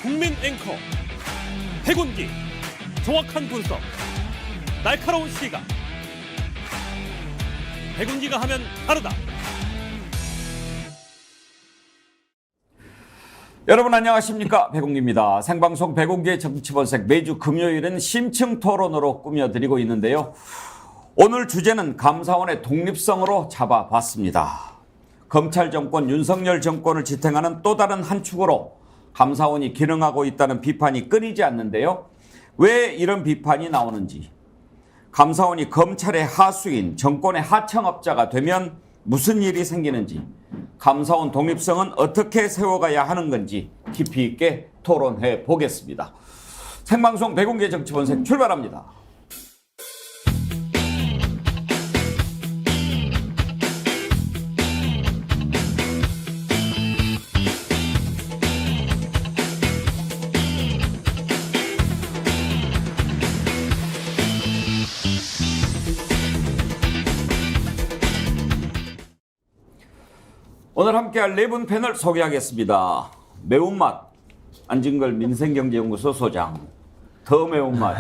국민 앵커 백운기, 정확한 분석, 날카로운 시각. 백운기가 하면 다르다. 여러분 안녕하십니까, 백운기입니다. 생방송 백운기의 정치본색, 매주 금요일은 심층 토론으로 꾸며드리고 있는데요. 오늘 주제는 감사원의 독립성으로 잡아봤습니다. 검찰 정권, 윤석열 정권을 지탱하는 또 다른 한 축으로 감사원이 기능하고 있다는 비판이 끊이지 않는데요. 왜 이런 비판이 나오는지, 감사원이 검찰의 하수인, 정권의 하청업자가 되면 무슨 일이 생기는지, 감사원 독립성은 어떻게 세워가야 하는 건지 깊이 있게 토론해 보겠습니다. 생방송 백운기의 정치본색 출발합니다. 오늘 함께할 네 분 패널 소개하겠습니다. 매운맛 안진걸 민생경제연구소 소장, 더 매운맛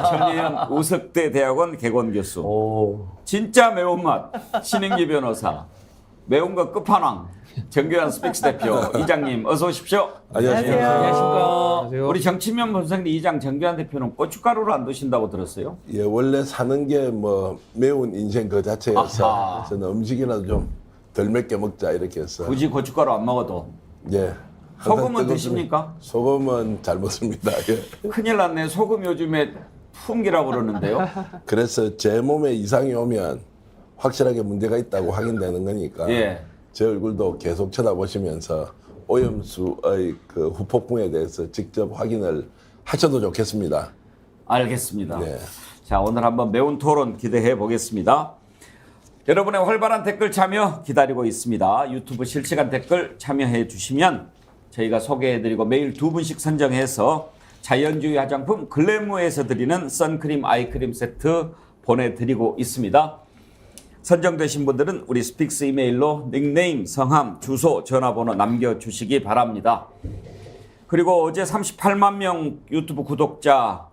전예현 우석대 대학원 개건 교수, 진짜 매운맛 신인기 변호사, 매운 거 끝판왕 정교한 스픽스 대표 이장님, 어서 오십시오. 안녕하세요. 안녕하십니까. 우리 정치면 본색리 이장 정교한 대표는 고춧가루를 안 드신다고 들었어요? 예, 원래 사는 게 뭐 매운 인생 그 자체여서 아하. 저는 음식이라도 좀 덜 맵게 먹자 이렇게 해서. 굳이 고춧가루 안 먹어도. 예. 소금은 드십니까? 소금은 잘 먹습니다. 예. 큰일 났네. 소금 요즘에 품기라고 그러는데요. 그래서 제 몸에 이상이 오면 확실하게 문제가 있다고 확인되는 거니까 예. 제 얼굴도 계속 쳐다보시면서 오염수의 그 후폭풍에 대해서 직접 확인을 하셔도 좋겠습니다. 알겠습니다. 네. 자, 오늘 한번 매운 토론 기대해 보겠습니다. 여러분의 활발한 댓글 참여 기다리고 있습니다. 유튜브 실시간 댓글 참여해 주시면 저희가 소개해드리고 매일 두 분씩 선정해서 자연주의 화장품 글래무에서 드리는 선크림 아이크림 세트 보내드리고 있습니다. 선정되신 분들은 우리 스픽스 이메일로 닉네임, 성함, 주소, 전화번호 남겨주시기 바랍니다. 그리고 어제 38만 명 유튜브 구독자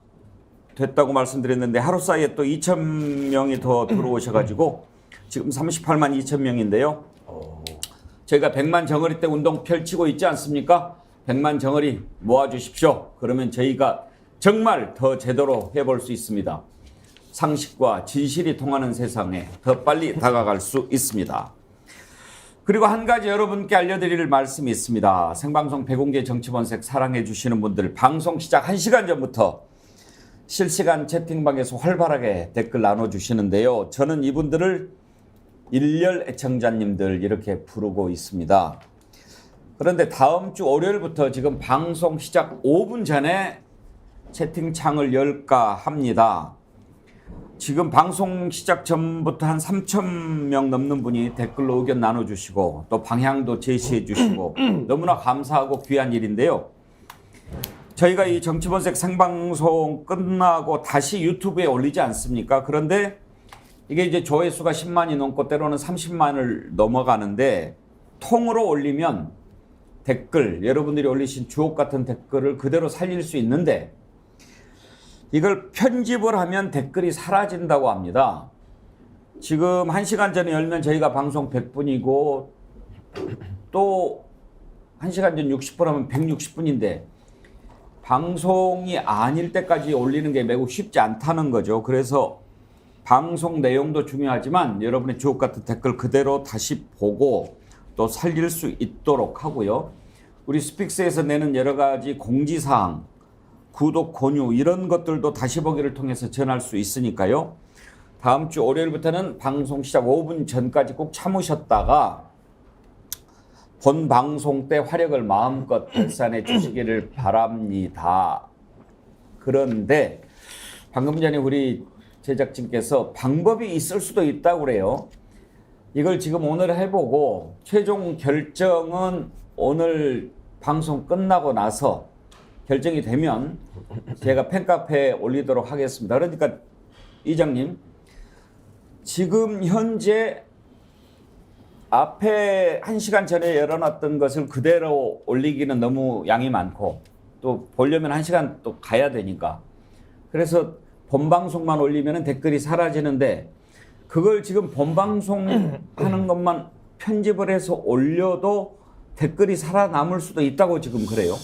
됐다고 말씀드렸는데 하루 사이에 또 2,000명이 더 들어오셔가지고 지금 38만 2천 명인데요. 저희가 100만 정어리 때 운동 펼치고 있지 않습니까? 100만 정어리 모아주십시오. 그러면 저희가 정말 더 제대로 해볼 수 있습니다. 상식과 진실이 통하는 세상에 더 빨리 다가갈 수 있습니다. 그리고 한 가지 여러분께 알려드릴 말씀이 있습니다. 생방송 백운기 정치본색 사랑해 주시는 분들, 방송 시작 1시간 전부터 실시간 채팅방에서 활발하게 댓글 나눠주시는데요. 저는 이분들을 일렬 애청자님들 이렇게 부르고 있습니다. 그런데 다음 주 월요일부터 지금 방송 시작 5분 전에 채팅창을 열까 합니다. 지금 방송 시작 전부터 한 3,000명 넘는 분이 댓글로 의견 나눠주시고 또 방향도 제시해 주시고 너무나 감사하고 귀한 일인데요. 저희가 이 정치본색 생방송 끝나고 다시 유튜브에 올리지 않습니까? 그런데 이게 이제 조회수가 10만이 넘고 때로는 30만을 넘어가는데 통으로 올리면 댓글, 여러분들이 올리신 주옥 같은 댓글을 그대로 살릴 수 있는데 이걸 편집을 하면 댓글이 사라진다고 합니다. 지금 1시간 전에 열면 저희가 방송 100분이고 또 1시간 전 60분 하면 160분인데 방송이 아닐 때까지 올리는 게 매우 쉽지 않다는 거죠. 그래서 방송 내용도 중요하지만 여러분의 주옥 같은 댓글 그대로 다시 보고 또 살릴 수 있도록 하고요. 우리 스픽스에서 내는 여러 가지 공지사항, 구독, 권유 이런 것들도 다시 보기를 통해서 전할 수 있으니까요. 다음 주 월요일부터는 방송 시작 5분 전까지 꼭 참으셨다가 본 방송 때 화력을 마음껏 발산해 주시기를 바랍니다. 그런데 방금 전에 우리 제작진께서 방법이 있을 수도 있다고 그래요. 이걸 지금 오늘 해보고 최종 결정은 오늘 방송 끝나고 나서 결정이 되면 제가 팬카페에 올리도록 하겠습니다. 그러니까 이장님, 지금 현재 앞에 1시간 전에 열어놨던 것을 그대로 올리기는 너무 양이 많고 또 보려면 1시간 또 가야 되니까. 그래서 본방송만 올리면 댓글이 사라지는데 그걸 지금 본방송 하는 것만 편집을 해서 올려도 댓글이 살아남을 수도 있다고 지금 그래요?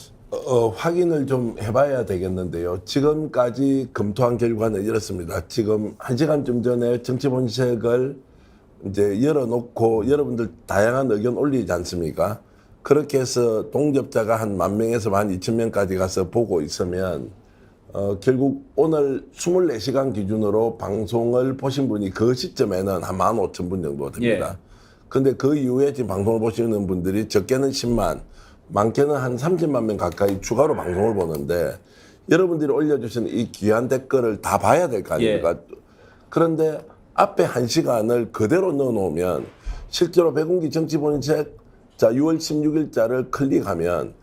확인을 좀 해봐야 되겠는데요. 지금까지 검토한 결과는 이렇습니다. 지금 1시간쯤 전에 정치본색을 이제 열어놓고 여러분들 다양한 의견 올리지 않습니까? 그렇게 해서 동접자가 한 10,000명에서 12,000명까지 가서 보고 있으면 결국 오늘 24시간 기준으로 방송을 보신 분이 그 시점에는 한 15,000분 정도 됩니다. 근데 그 이후에 지금 방송을 보시는 분들이 적게는 10만, 많게는 한 30만 명 가까이 추가로 방송을 보는데 여러분들이 올려주신 이 귀한 댓글을 다 봐야 될 거 아닙니까? 그런데 앞에 1시간을 그대로 넣어놓으면 실제로 백운기 정치본색 자 6월 16일자를 클릭하면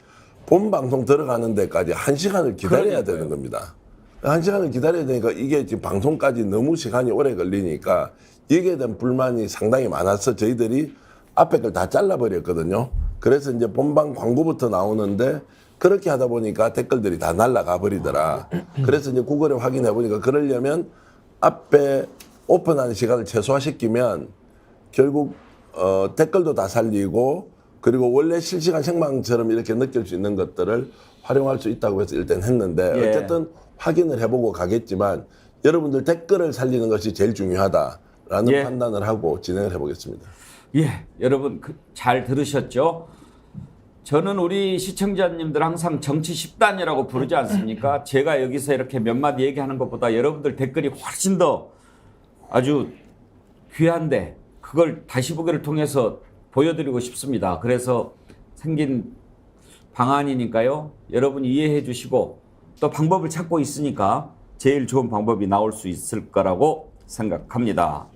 본 방송 들어가는 데까지 1시간을 기다려야 되는 겁니다. 1시간을 기다려야 되니까 이게 지금 방송까지 너무 시간이 오래 걸리니까 여기에 대한 불만이 상당히 많아서 저희들이 앞에 걸 다 잘라버렸거든요. 그래서 이제 본방 광고부터 나오는데 그렇게 하다 보니까 댓글들이 다 날아가 버리더라. 그래서 이제 구글에 확인해 보니까 그러려면 앞에 오픈하는 시간을 최소화시키면 결국 댓글도 다 살리고 그리고 원래 실시간 생방처럼 이렇게 느낄 수 있는 것들을 활용할 수 있다고 해서 일단 했는데 어쨌든 확인을 해보고 가겠지만 여러분들 댓글을 살리는 것이 제일 중요하다라는 판단을 하고 진행을 해보겠습니다. 예, 여러분 잘 들으셨죠? 저는 우리 시청자님들 항상 정치 10단이라고 부르지 않습니까? 제가 여기서 이렇게 몇 마디 얘기하는 것보다 여러분들 댓글이 훨씬 더 아주 귀한데 그걸 다시 보기를 통해서 보여드리고 싶습니다. 그래서 생긴 방안이니까요. 여러분 이해해 주시고 또 방법을 찾고 있으니까 제일 좋은 방법이 나올 수 있을 거라고 생각합니다.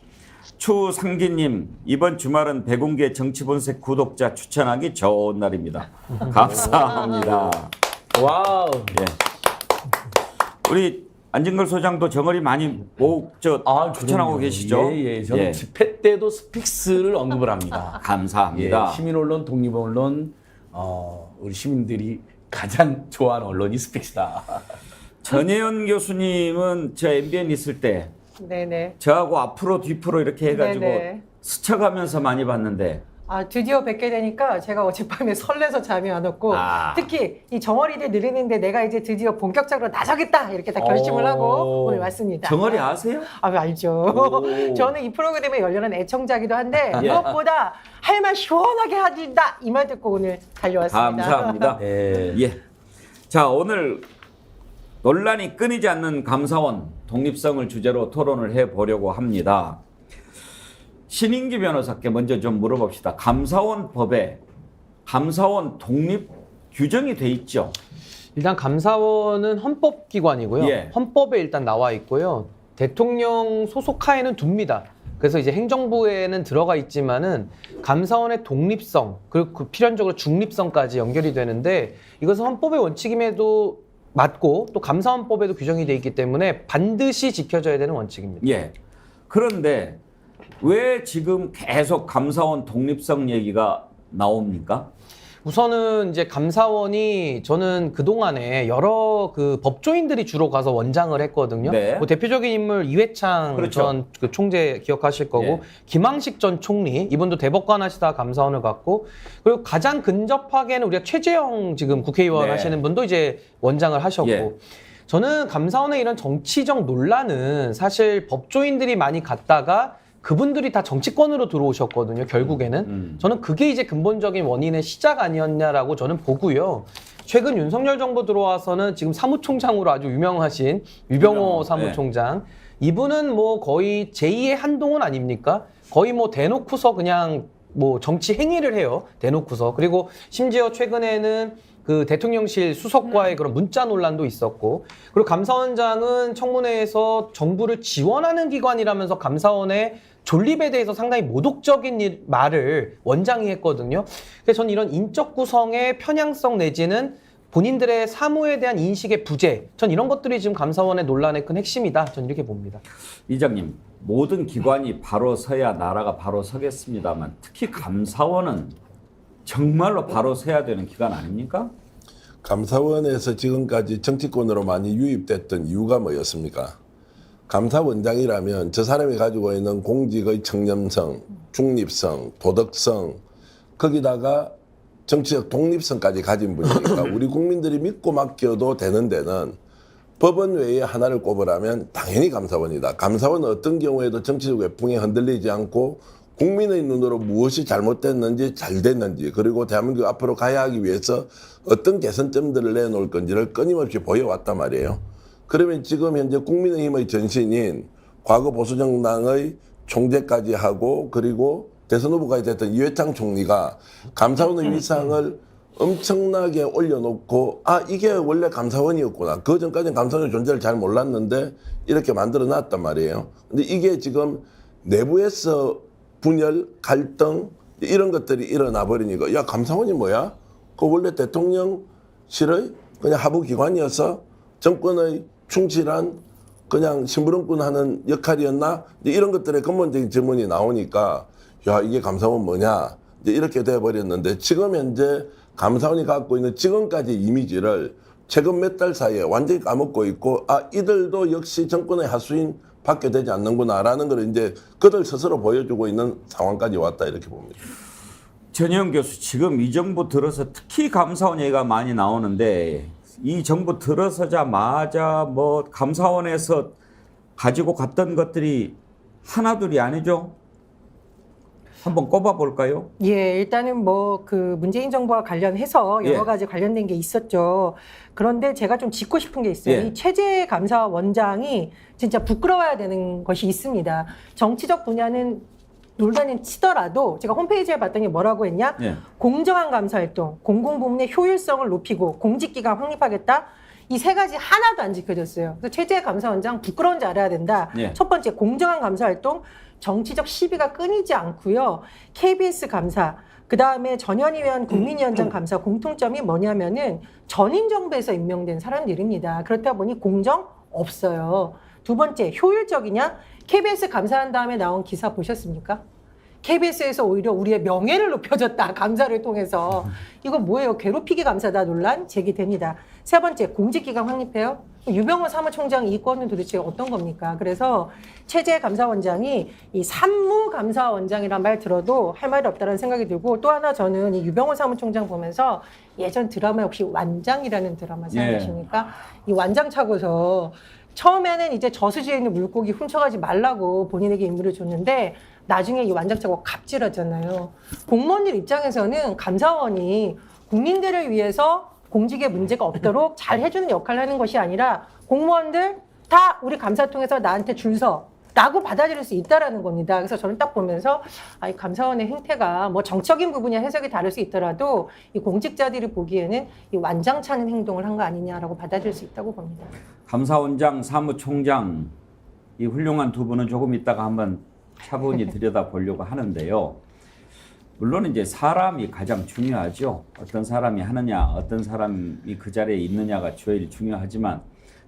추상기님, 이번 주말은 백운계 정치본색 구독자 추천하기 좋은 날입니다. 감사합니다. 와우. 예. 우리 안진걸 소장도 정어리 많이 추천하고 계시죠? 예. 저는 집회 때도 스픽스를 언급을 합니다. 감사합니다. 시민언론, 독립언론, 우리 시민들이 가장 좋아하는 언론이 스픽스다. 전혜연 교수님은 저 MBN 있을 때 네네. 저하고 앞으로 뒤프로 이렇게 해가지고 네네. 스쳐가면서 많이 봤는데 드디어 뵙게 되니까 제가 어젯밤에 설레서 잠이 안 왔고 특히 이 정어리대 늘리는데 내가 이제 드디어 본격적으로 나서겠다 이렇게 다 결심을 하고 오늘 왔습니다. 정어리 아세요? 알죠. 저는 이 프로그램에 열렬한 애청자기도 한데 무엇보다 할 말 시원하게 해준다 이 말 듣고 오늘 달려왔습니다. 감사합니다. 예. 자, 오늘 논란이 끊이지 않는 감사원 독립성을 주제로 토론을 해보려고 합니다. 신인기 변호사께 먼저 좀 물어봅시다. 감사원 법에 감사원 독립 규정이 돼 있죠? 일단 감사원은 헌법기관이고요. 헌법에 일단 나와 있고요. 대통령 소속하에는 둡니다. 그래서 이제 행정부에는 들어가 있지만은 감사원의 독립성 그리고 그 필연적으로 중립성까지 연결이 되는데 이것은 헌법의 원칙임에도 맞고 또 감사원법에도 규정이 돼 있기 때문에 반드시 지켜져야 되는 원칙입니다. 예. 그런데 왜 지금 계속 감사원 독립성 얘기가 나옵니까? 우선은 이제 감사원이 저는 그동안에 여러 그 법조인들이 주로 가서 원장을 했거든요. 뭐 대표적인 인물 이회창 전 그 총재 기억하실 거고 김항식 전 총리 이분도 대법관 하시다가 감사원을 갔고 그리고 가장 근접하게는 우리가 최재형 지금 국회의원 하시는 분도 이제 원장을 하셨고 저는 감사원의 이런 정치적 논란은 사실 법조인들이 많이 갔다가 그분들이 다 정치권으로 들어오셨거든요, 결국에는. 저는 그게 이제 근본적인 원인의 시작 아니었냐라고 저는 보고요. 최근 윤석열 정부 들어와서는 지금 사무총장으로 아주 유명하신 유병호 사무총장. 이분은 뭐 거의 제2의 한동훈 아닙니까? 거의 뭐 대놓고서 그냥 뭐 정치 행위를 해요. 대놓고서. 그리고 심지어 최근에는 그 대통령실 수석과의 그런 문자 논란도 있었고 그리고 감사원장은 청문회에서 정부를 지원하는 기관이라면서 감사원의 존립에 대해서 상당히 모독적인 말을 원장이 했거든요. 그래서 저는 이런 인적 구성의 편향성 내지는 본인들의 사무에 대한 인식의 부재, 전 이런 것들이 지금 감사원의 논란의 큰 핵심이다. 전 이렇게 봅니다. 이장님, 모든 기관이 바로 서야 나라가 바로 서겠습니다만 특히 감사원은 정말로 바로 서야 되는 기관 아닙니까? 감사원에서 지금까지 정치권으로 많이 유입됐던 이유가 뭐였습니까? 감사원장이라면 저 사람이 가지고 있는 공직의 청렴성, 중립성, 도덕성, 거기다가 정치적 독립성까지 가진 분이니까 우리 국민들이 믿고 맡겨도 되는 데는 법원 외에 하나를 꼽으라면 당연히 감사원이다. 감사원은 어떤 경우에도 정치적 외풍에 흔들리지 않고 국민의 눈으로 무엇이 잘못됐는지 잘 됐는지 그리고 대한민국 앞으로 가야 하기 위해서 어떤 개선점들을 내놓을 건지를 끊임없이 보여왔단 말이에요. 그러면 지금 현재 국민의힘의 전신인 과거 보수정당의 총재까지 하고 그리고 대선 후보까지 됐던 이회창 총리가 감사원의 위상을 엄청나게 올려놓고 이게 원래 감사원이었구나. 그 전까지는 감사원의 존재를 잘 몰랐는데 이렇게 만들어놨단 말이에요. 근데 이게 지금 내부에서 분열, 갈등 이런 것들이 일어나 버리니까 야 감사원이 뭐야? 그 원래 대통령실의 그냥 하부기관이어서 정권의 충실한 그냥 심부름꾼하는 역할이었나? 이런 것들의 근본적인 질문이 나오니까 야 이게 감사원 뭐냐? 이렇게 돼버렸는데 지금 현재 감사원이 갖고 있는 지금까지 이미지를 최근 몇 달 사이에 완전히 까먹고 있고 이들도 역시 정권의 하수인 받게 되지 않는구나라는 걸 이제 그들 스스로 보여주고 있는 상황까지 왔다 이렇게 봅니다. 전혜영 교수, 지금 이 정부 들어서 특히 감사원 얘기가 많이 나오는데 이 정부 들어서자마자 뭐 감사원에서 가지고 갔던 것들이 하나둘이 아니죠? 한번 꼽아볼까요? 예, 일단은 뭐 그 문재인 정부와 관련해서 여러 가지 관련된 게 있었죠. 그런데 제가 좀 짚고 싶은 게 있어요. 이 최재 감사원장이 진짜 부끄러워야 되는 것이 있습니다. 정치적 분야는 논란은 치더라도 제가 홈페이지에 봤더니 뭐라고 했냐? 공정한 감사활동, 공공부문의 효율성을 높이고 공직기관 확립하겠다. 이 세 가지 하나도 안 지켜졌어요. 그래서 최재 감사원장 부끄러운 줄 알아야 된다. 첫 번째, 공정한 감사활동, 정치적 시비가 끊이지 않고요. KBS 감사, 그 다음에 전현희 의원 국민위원장 감사 공통점이 뭐냐면은 전임 정부에서 임명된 사람들입니다. 그렇다 보니 공정 없어요. 두 번째, 효율적이냐? KBS 감사한 다음에 나온 기사 보셨습니까? KBS에서 오히려 우리의 명예를 높여줬다. 감사를 통해서. 이거 뭐예요? 괴롭히기 감사다 논란 제기됩니다. 세 번째, 공직기관 확립해요. 유병호 사무총장 이권은 도대체 어떤 겁니까? 그래서 최재 감사원장이 이 산무감사원장이란 말 들어도 할 말이 없다는 생각이 들고 또 하나 저는 이 유병호 사무총장 보면서 예전 드라마 혹시 완장이라는 드라마 생각하십니까? 이 완장 차고서 처음에는 이제 저수지에 있는 물고기 훔쳐가지 말라고 본인에게 임무를 줬는데 나중에 이 완장차고 갑질하잖아요. 공무원들 입장에서는 감사원이 국민들을 위해서 공직에 문제가 없도록 잘 해주는 역할을 하는 것이 아니라 공무원들 다 우리 감사 통해서 나한테 줄 서 라고 받아들일 수 있다라는 겁니다. 그래서 저는 딱 보면서 이 감사원의 행태가 뭐 정적인 부분이 해석이 다를 수 있더라도 이 공직자들이 보기에는 이 완장차는 행동을 한 거 아니냐라고 받아들일 수 있다고 봅니다. 감사원장, 사무총장 이 훌륭한 두 분은 조금 있다가 한번 차분히 들여다보려고 하는데요. 물론 이제 사람이 가장 중요하죠. 어떤 사람이 하느냐, 어떤 사람이 그 자리에 있느냐가 제일 중요하지만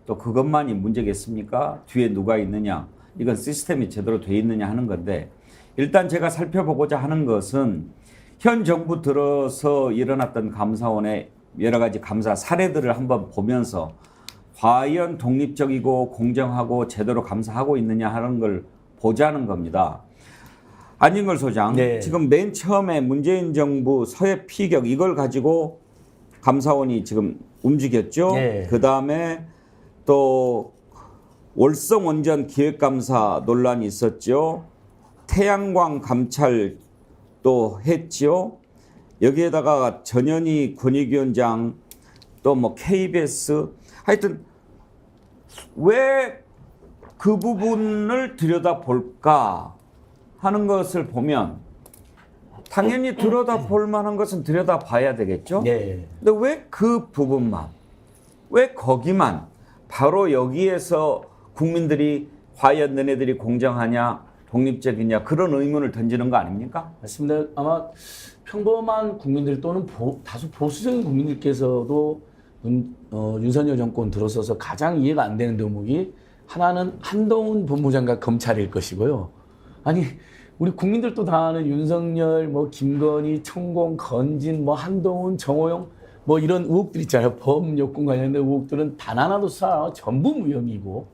또 그것만이 문제겠습니까? 뒤에 누가 있느냐, 이건 시스템이 제대로 돼 있느냐 하는 건데 일단 제가 살펴보고자 하는 것은 현 정부 들어서 일어났던 감사원의 여러 가지 감사 사례들을 한번 보면서 과연 독립적이고 공정하고 제대로 감사하고 있느냐 하는 걸 보자는 겁니다. 안진걸 소장, 지금 맨 처음에 문재인 정부 서해 피격 이걸 가지고 감사원이 지금 움직였죠. 그 다음에 또 월성 원전 기획감사 논란이 있었죠. 태양광 감찰 또 했죠. 여기에다가 전현희 권익위원장 또 뭐 KBS 하여튼 왜 그 부분을 들여다볼까 하는 것을 보면 당연히 들여다볼 만한 것은 들여다봐야 되겠죠. 근데 왜 그 부분만, 왜 거기만 바로 여기에서 국민들이 과연 너네들이 공정하냐 독립적이냐 그런 의문을 던지는 거 아닙니까? 맞습니다. 아마 평범한 국민들 또는 다소 보수적인 국민들께서도 윤석열 정권 들어서서 가장 이해가 안 되는 대목이 하나는 한동훈 법무장관 검찰일 것이고요. 아니 우리 국민들도 다 아는 윤석열, 뭐 김건희, 천공, 건진, 뭐 한동훈, 정호영 뭐 이런 의혹들 있잖아요. 범여권 관련된 의혹들은 단 하나도 수사 전부 무혐의고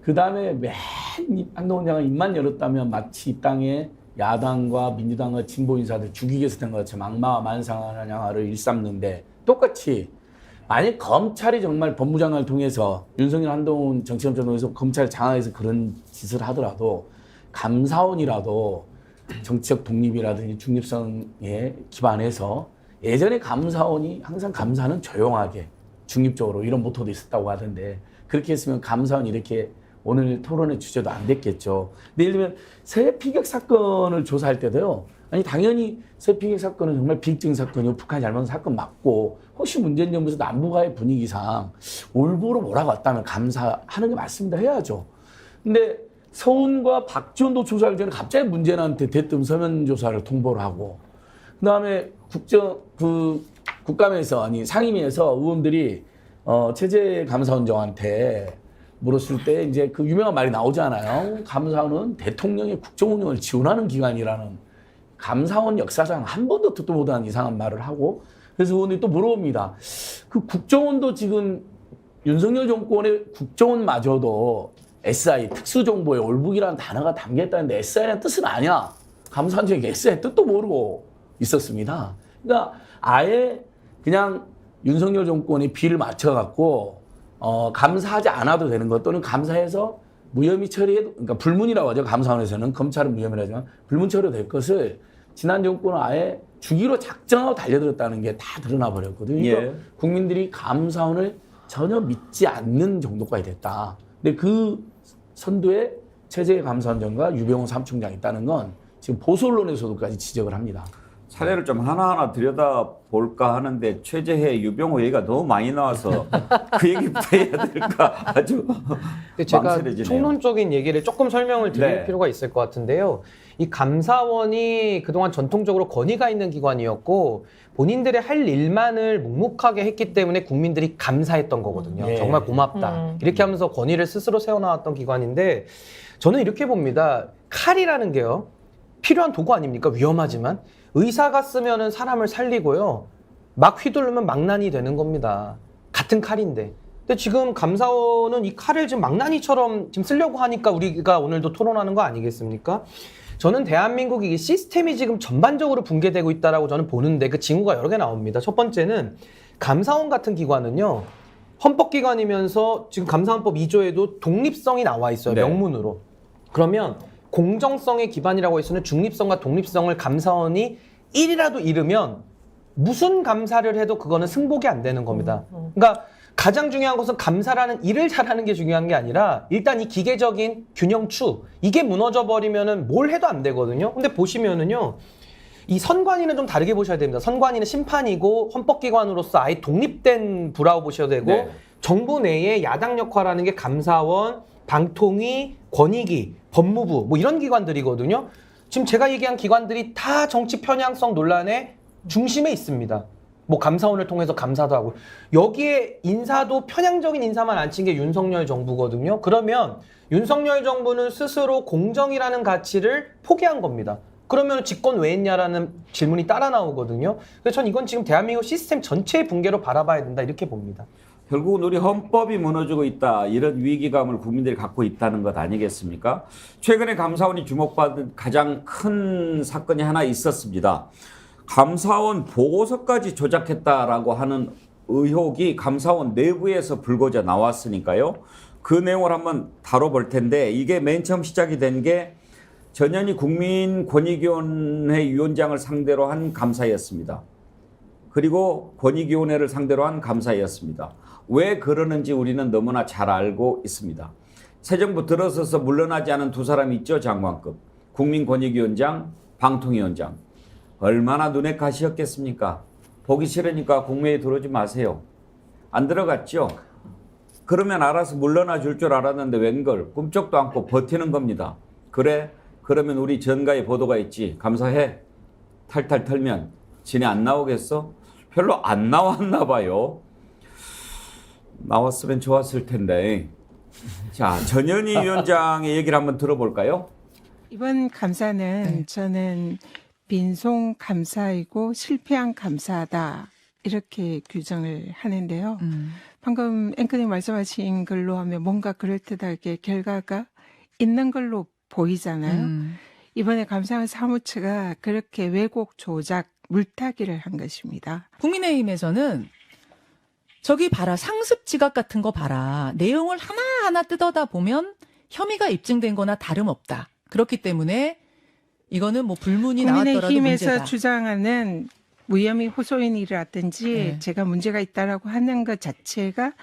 그 다음에 맨 한동훈 장관 입만 열었다면 마치 이 땅에 야당과 민주당과 진보 인사들 죽이기 위해서 된 것처럼 악마와 만상하는 양화를 일삼는데 똑같이 만약 검찰이 정말 법무장관을 통해서 윤석열 한동훈 정치검찰을 통해서 검찰을 장악해서 그런 짓을 하더라도 감사원이라도 정치적 독립이라든지 중립성에 기반해서 예전에 감사원이 항상 감사는 조용하게 중립적으로 이런 모토도 있었다고 하던데 그렇게 했으면 감사원이 이렇게 오늘 토론의 주제도 안 됐겠죠. 근데 예를 들면 새 피격 사건을 조사할 때도요. 아니 당연히 새 피격 사건은 정말 비익적인 사건이고 북한이 잘못한 사건 맞고 혹시 문재인 정부에서 남북과의 분위기상 올보로 몰아갔다면 감사하는 게 맞습니다. 해야죠. 근데 서훈과 박지원도 조사를 전에 갑자기 문재인한테 대뜸 서면 조사를 통보를 하고 그다음에 국감에서 아니 상임위에서 의원들이 체제감사원장한테 물었을 때 이제 그 유명한 말이 나오잖아요. 감사원은 대통령의 국정 운영을 지원하는 기관이라는 감사원 역사상 한 번도 듣도 못한 이상한 말을 하고 그래서 의원들이 또 물어봅니다. 그 국정원도 지금 윤석열 정권의 국정원마저도 SI 특수정보에 올북이라는 단어가 담겨있다는데 SI라는 뜻은 아니야. 감사원장이 SI 뜻도 모르고 있었습니다. 그러니까 아예 그냥 윤석열 정권이 비를 맞춰갖고 감사하지 않아도 되는 것 또는 감사해서 무혐의 처리해도 그러니까 불문이라고 하죠. 감사원에서는 검찰은 무혐의라지만 불문 처리될 것을 지난 정권은 아예 주기로 작정하고 달려들었다는 게 다 드러나 버렸거든요. 예. 국민들이 감사원을 전혀 믿지 않는 정도까지 됐다. 근데 그 선두에 체제감사원장과 유병호 사무총장이 있다는 건 지금 보수 언론에서도까지 지적을 합니다. 사례를 좀 하나하나 들여다볼까 하는데 최재해, 유병호 얘기가 너무 많이 나와서 그 얘기부터 해야 될까 아주 제가 망설여지네요. 총론적인 얘기를 조금 설명을 드릴 네. 필요가 있을 것 같은데요. 이 감사원이 그동안 전통적으로 권위가 있는 기관이었고 본인들의 할 일만을 묵묵하게 했기 때문에 국민들이 감사했던 거거든요. 예. 정말 고맙다. 이렇게 하면서 권위를 스스로 세워나왔던 기관인데 저는 이렇게 봅니다. 칼이라는 게요. 필요한 도구 아닙니까? 위험하지만. 의사가 쓰면은 사람을 살리고요. 막 휘두르면 망난이 되는 겁니다. 같은 칼인데. 근데 지금 감사원은 이 칼을 지금 망나니처럼 지금 쓰려고 하니까 우리가 오늘도 토론하는 거 아니겠습니까? 저는 대한민국이 이 시스템이 지금 전반적으로 붕괴되고 있다라고 저는 보는데 그 징후가 여러 개 나옵니다. 첫 번째는 감사원 같은 기관은요. 헌법기관이면서 지금 감사원법 2조에도 독립성이 나와 있어요. 네. 명문으로. 그러면 공정성의 기반이라고 해서는 중립성과 독립성을 감사원이 1이라도 잃으면 무슨 감사를 해도 그거는 승복이 안 되는 겁니다. 그러니까 가장 중요한 것은 감사라는 일을 잘하는 게 중요한 게 아니라 일단 이 기계적인 균형추 이게 무너져 버리면은 뭘 해도 안 되거든요. 근데 보시면은요. 이 선관위는 좀 다르게 보셔야 됩니다. 선관위는 심판이고 헌법기관으로서 아예 독립된 부라고 보셔야 되고 네. 정부 내에 야당 역할하는 게 감사원, 방통위, 권익위, 법무부 뭐 이런 기관들이거든요. 지금 제가 얘기한 기관들이 다 정치 편향성 논란의 중심에 있습니다. 뭐 감사원을 통해서 감사도 하고 여기에 인사도 편향적인 인사만 앉힌 게 윤석열 정부거든요. 그러면 윤석열 정부는 스스로 공정이라는 가치를 포기한 겁니다. 그러면 집권 왜 했냐라는 질문이 따라 나오거든요. 그래서 전 이건 지금 대한민국 시스템 전체의 붕괴로 바라봐야 된다 이렇게 봅니다. 결국은 우리 헌법이 무너지고 있다 이런 위기감을 국민들이 갖고 있다는 것 아니겠습니까? 최근에 감사원이 주목받은 가장 큰 사건이 하나 있었습니다. 감사원 보고서까지 조작했다라고 하는 의혹이 감사원 내부에서 불거져 나왔으니까요. 그 내용을 한번 다뤄볼 텐데 이게 맨 처음 시작이 된 게 전현희 국민권익위원회 위원장을 상대로 한 감사였습니다. 그리고 권익위원회를 상대로 한 감사였습니다. 왜 그러는지 우리는 너무나 잘 알고 있습니다. 새 정부 들어서서 물러나지 않은 두 사람이 있죠. 장관급. 국민권익위원장, 방통위원장. 얼마나 눈에 가시였겠습니까? 보기 싫으니까 국회에 들어오지 마세요. 안 들어갔죠? 그러면 알아서 물러나 줄 줄 알았는데 웬걸 꿈쩍도 않고 버티는 겁니다. 그래? 그러면 우리 전가에 보도가 있지. 감사해. 탈탈 털면 지네 안 나오겠어? 별로 안 나왔나 봐요. 나왔으면 좋았을 텐데. 자, 전현희 위원장의 얘기를 한번 들어볼까요? 이번 감사는 저는 빈송 감사이고 실패한 감사다 이렇게 규정을 하는데요. 방금 앵커님 말씀하신 걸로 하면 뭔가 그럴듯하게 결과가 있는 걸로 보이잖아요. 이번에 감사원 사무처가 그렇게 왜곡, 조작, 물타기를 한 것입니다. 국민의힘에서는 저기 봐라, 상습 지각 같은 거 봐라. 내용을 하나하나 뜯어다 보면 혐의가 입증된 거나 다름없다. 그렇기 때문에 이거는 뭐 불문이 나왔더라도 국민의힘에서 문제다. 주장하는 무혐의 호소인이라든지 네. 제가 문제가 있다라고 하는 것 자체가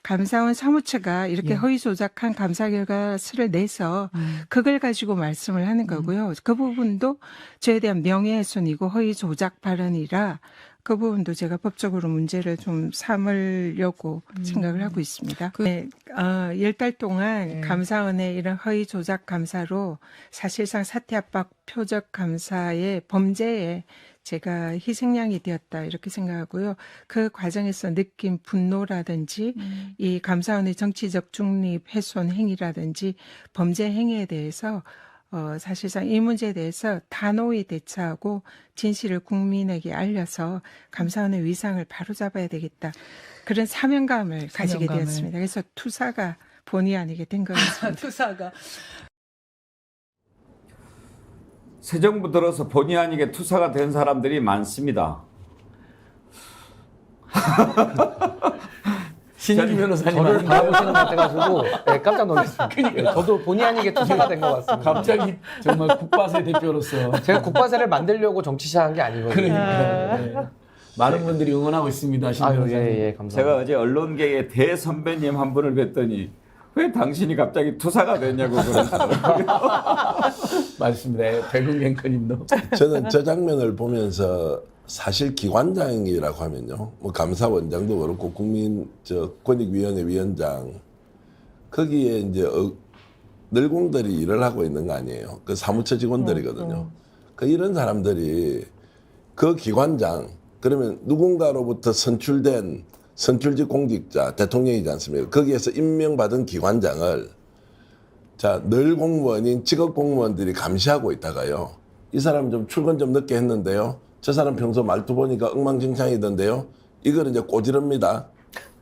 감사원 사무처가 이렇게 예. 허위 조작한 감사 결과 수를 내서 그걸 가지고 말씀을 하는 거고요. 그 부분도 저에 대한 명예훼손이고 허위 조작 발언이라 그 부분도 제가 법적으로 문제를 좀 삼으려고 생각을 하고 있습니다. 네, 10달 동안 감사원의 이런 허위 조작 감사로 사실상 사퇴 압박 표적 감사의 범죄에 제가 희생양이 되었다 이렇게 생각하고요. 그 과정에서 느낀 분노라든지 이 감사원의 정치적 중립 훼손 행위라든지 범죄 행위에 대해서 사실상 이 문제에 대해서 단호히 대처하고 진실을 국민에게 알려서 감사원의 위상을 바로잡아야 되겠다. 그런 사명감을 가지게 되었습니다. 그래서 투사가 본의 아니게 된 것 같습니다. 투사가. 새 정부 들어서 본의 아니게 투사가 된 사람들이 많습니다. 신인기 변호사님 저를 바라보시는 것 같아가지고 네, 깜짝 놀랐습니다. 네, 저도 본의 아니게 투사가 된 것 같습니다. 갑자기 정말 국바세 대표로서 제가 국바세를 만들려고 정치 시작한 게 아니거든요. 그러니까 네. 많은 분들이 응원하고 있습니다. 신 아유, 변호사님. 예, 감사합니다. 제가 어제 언론계의 대선배님 한 분을 뵀더니 왜 당신이 갑자기 투사가 됐냐고 그러더라고요. 맞습니다. 백운 앵커님도. 저는 저 장면을 보면서 사실 기관장이라고 하면요, 뭐 감사원장도 그렇고 권익위원회 위원장 거기에 이제 늘공들이 일을 하고 있는 거 아니에요. 그 사무처 직원들이거든요. 그 이런 사람들이 그 기관장 그러면 누군가로부터 선출된 선출직 공직자 대통령이지 않습니까? 거기에서 임명받은 기관장을 늘 공무원인 직업 공무원들이 감시하고 있다가요. 이 사람 좀 출근 좀 늦게 했는데요. 저 사람 평소 말투 보니까 엉망진창이던데요. 이걸 이제 꼬지릅니다.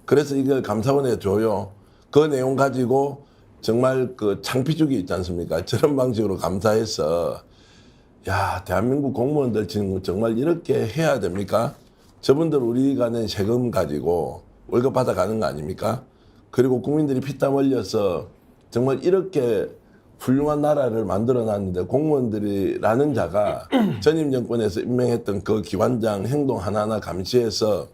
그래서 이걸 감사원에 줘요. 그 내용 가지고 정말 그 창피주기 있지 않습니까? 저런 방식으로 감사해서 야, 대한민국 공무원들 지금 정말 이렇게 해야 됩니까? 저분들 우리가 낸 세금 가지고 월급 받아가는 거 아닙니까? 그리고 국민들이 피땀 흘려서 정말 이렇게 훌륭한 나라를 만들어놨는데 공무원들이라는 자가 전임 정권에서 임명했던 그 기관장 행동 하나하나 감시해서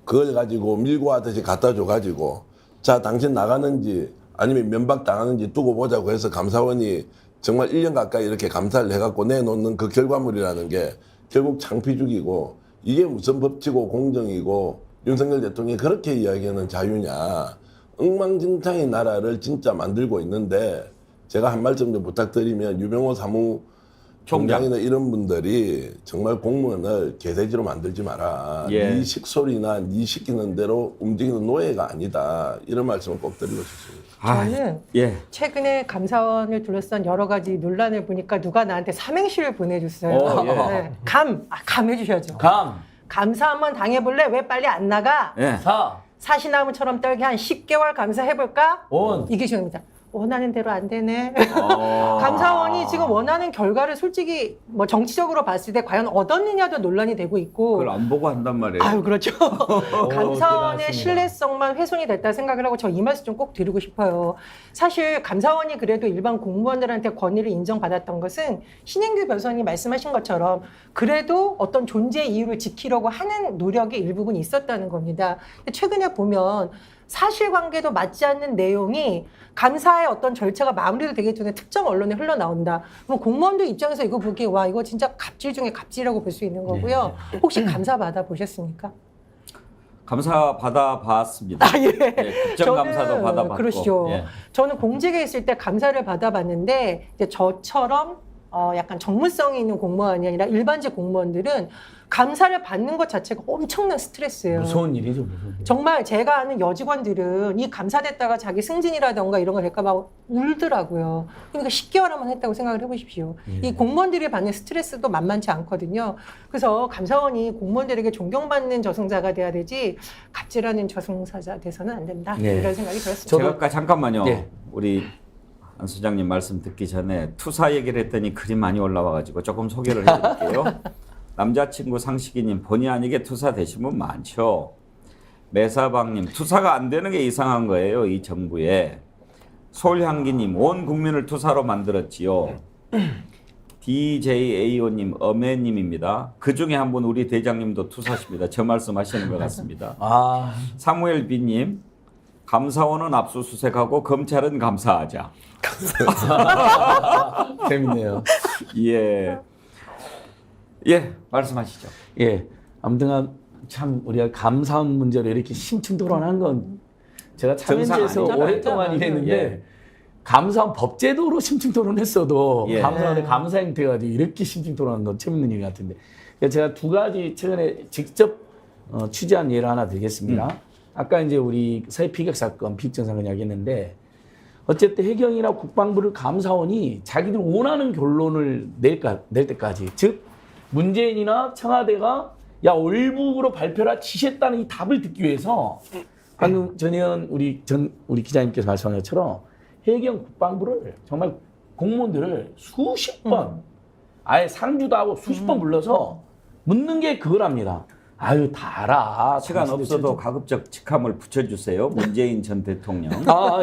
그걸 가지고 밀고 하듯이 갖다 줘가지고 자 당신 나가는지 아니면 면박 당하는지 두고 보자고 해서 감사원이 정말 1년 가까이 이렇게 감사를 해갖고 내놓는 그 결과물이라는 게 결국 창피주기고 이게 무슨 법치고 공정이고 윤석열 대통령이 그렇게 이야기하는 자유냐. 엉망진창의 나라를 진짜 만들고 있는데 제가 한 말씀 좀 부탁드리면 유병호 사무총장이나 이런 분들이 정말 공무원을 개돼지로 만들지 마라. 예. 네 식소리나 네 시키는 대로 움직이는 노예가 아니다. 이런 말씀을 꼭 드리고 싶습니다. 저는 예. 최근에 감사원을 둘러싼 여러 가지 논란을 보니까 누가 나한테 삼행시를 보내줬어요. 예. 네. 감 해주셔야죠. 감사 한번 당해볼래? 왜 빨리 안 나가? 예. 사시나무처럼 떨게 한 10개월 감사해볼까? 이게 시입니다. 원하는 대로 안 되네. 감사원이 지금 원하는 결과를 솔직히 뭐 정치적으로 봤을 때 과연 얻었느냐도 논란이 되고 있고. 그걸 안 보고 한단 말이에요. 아유, 그렇죠. 감사원의 대단하십니다. 신뢰성만 훼손이 됐다 생각을 하고 저 이 말씀 좀 꼭 드리고 싶어요. 사실 감사원이 그래도 일반 공무원들한테 권위를 인정받았던 것은 신인규 변호사님 말씀하신 것처럼 그래도 어떤 존재 이유를 지키려고 하는 노력이 일부분 있었다는 겁니다. 근데 최근에 보면 사실관계도 맞지 않는 내용이 감사의 어떤 절차가 마무리가 되기 전에 특정 언론에 흘러나온다. 그럼 공무원들 입장에서 이거 보기에 와 이거 진짜 갑질 중에 갑질이라고 볼 수 있는 거고요. 혹시 감사 받아보셨습니까? 감사 받아봤습니다. 예. 국정감사도 받아봤고. 그러시죠. 예. 저는 공직에 있을 때 감사를 받아봤는데 이제 저처럼 약간 전문성이 있는 공무원이 아니라 일반직 공무원들은 감사를 받는 것 자체가 엄청난 스트레스예요. 무서운 일이죠. 무서운 일. 정말 제가 아는 여직원들은 이 감사됐다가 자기 승진이라던가 이런 거 될까 봐 울더라고요. 그러니까 10개월만 했다고 생각을 해보십시오. 이 공무원들이 받는 스트레스도 만만치 않거든요. 그래서 감사원이 공무원들에게 존경받는 저승사가 돼야 되지 갑질하는 저승사자 돼서는 안 된다. 이런 생각이 들었습니다. 제가 아까 잠깐만요. 네. 우리 안 소장님 말씀 듣기 전에 투사 얘기를 했더니 글이 많이 올라와가지고 조금 소개를 해드릴게요. 남자친구 상식이님 본의 아니게 투사 되신 분 많죠. 매사방님 투사가 안 되는 게 이상한 거예요. 이 정부에. 솔향기님 온 국민을 투사로 만들었지요. DJAO님 어메님입니다. 그중에 한 분 우리 대장님도 투사십니다. 저 말씀하시는 것 같습니다. 사무엘 B님 감사원은 압수수색하고 검찰은 감사하자. 재밌네요. 예. 예, 말씀하시죠. 예, 아무튼 참 우리가 감사원 문제로 이렇게 심층토론한 건 제가 참여해서 오랫동안 일했는데 예. 감사원 법제도로 심층토론했어도 예. 감사원의 감사 행태가 이렇게 심층토론한 건 재밌는 일 같은데 제가 두 가지 최근에 직접 취재한 예를 하나 드리겠습니다. 아까 이제 우리 서해 피격 사건 비익전사건 이야기했는데 어쨌든 해경이나 국방부를 감사원이 자기들 원하는 결론을 낼 때까지 즉 문재인이나 청와대가 야 올북으로 발표라 지시했다는 이 답을 듣기 위해서 방금 전현 우리 기자님께서 말씀하신 것처럼 해경 국방부를 정말 공무원들을 수십 번 아예 상주도 하고 수십 번 불러서 묻는 게 그거랍니다. 아유 다 알아. 시간 없어도 가급적 직함을 붙여주세요. 문재인 전 대통령.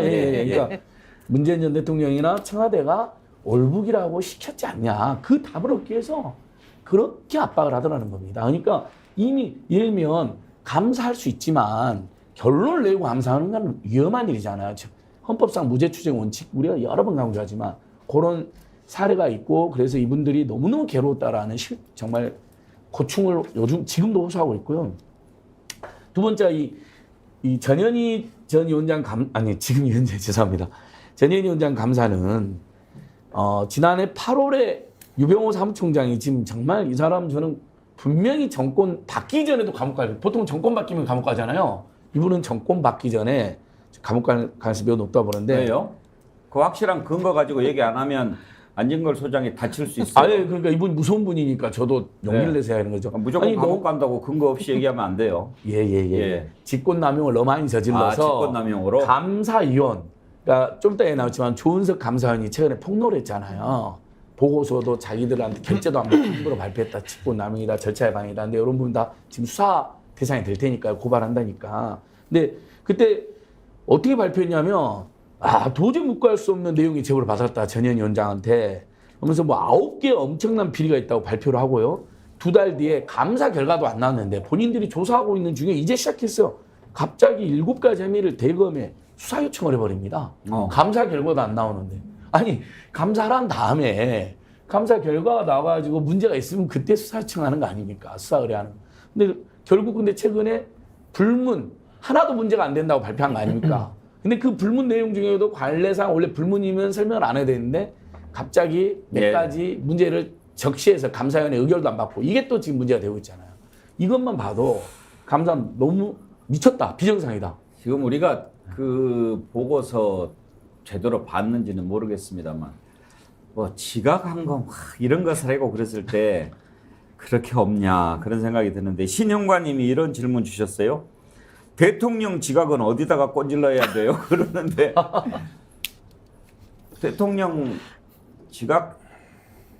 예. 그러니까 문재인 전 대통령이나 청와대가 올북이라고 시켰지 않냐. 그 답을 얻기 위해서 그렇게 압박을 하더라는 겁니다. 그러니까 이미 예를 들면 감사할 수 있지만 결론을 내고 감사하는 건 위험한 일이잖아요. 헌법상 무죄추정 원칙 우리가 여러 번 강조하지만 그런 사례가 있고 그래서 이분들이 너무너무 괴로웠다라는 정말 고충을 요즘 지금도 호소하고 있고요. 두 번째 이 전현희 전 위원장 지금 현재 죄송합니다. 전현희 위원장 감사는 지난해 8월에 유병호 사무총장이 지금 정말 이 사람 저는 분명히 정권 받기 전에도 감옥 가요. 보통 정권 바뀌면 감옥 가잖아요. 이분은 정권 받기 전에 감옥 갈 가능성이 매우 높다고 보는데. 왜요? 그 확실한 근거 가지고 얘기 안 하면 안진걸 소장이 다칠 수 있어요. 아니 그러니까 이분 무서운 분이니까 저도 용기를 내서 해야 하는 거죠. 무조건 감옥 간다고 근거 없이 얘기하면 안 돼요. 예. 직권남용을 너무 많이 저질러서 직권남용으로? 감사위원 그러니까 좀 이따에 나왔지만 조은석 감사위원이 최근에 폭로를 했잖아요. 보고서도 자기들한테 결재도 안 받고 함부로 발표했다. 직권남용이다. 절차의 방해다. 근데 이런 부분 다 지금 수사 대상이 될 테니까 고발한다니까. 근데 그때 어떻게 발표했냐면 도저히 묵과할 수 없는 내용이 제보를 받았다. 전현 위원장한테. 그러면서 뭐 9개 엄청난 비리가 있다고 발표를 하고요. 2달 뒤에 감사 결과도 안 나왔는데 본인들이 조사하고 있는 중에 이제 시작했어요. 갑자기 7가지 혐의를 대검에 수사 요청을 해버립니다. 감사 결과도 안 나오는데. 아니 감사를 한 다음에 감사 결과가 나와가지고 문제가 있으면 그때 수사 요청하는 거 아닙니까? 수사 의뢰하는. 근데 결국 최근에 불문 하나도 문제가 안 된다고 발표한 거 아닙니까? 근데 그 불문 내용 중에도 관례상 원래 불문이면 설명을 안 해야 되는데 갑자기 몇 가지 문제를 적시해서 감사위원회 의결도 안 받고 이게 또 지금 문제가 되고 있잖아요. 이것만 봐도 감사 너무 미쳤다. 비정상이다. 지금 우리가 그 보고서 제대로 봤는지는 모르겠습니다만 뭐 지각한 거 이런 것을 하고 그랬을 때 그렇게 없냐 그런 생각이 드는데 신형관님이 이런 질문 주셨어요. 대통령 지각은 어디다가 꼰질러야 돼요? 그러는데 대통령 지각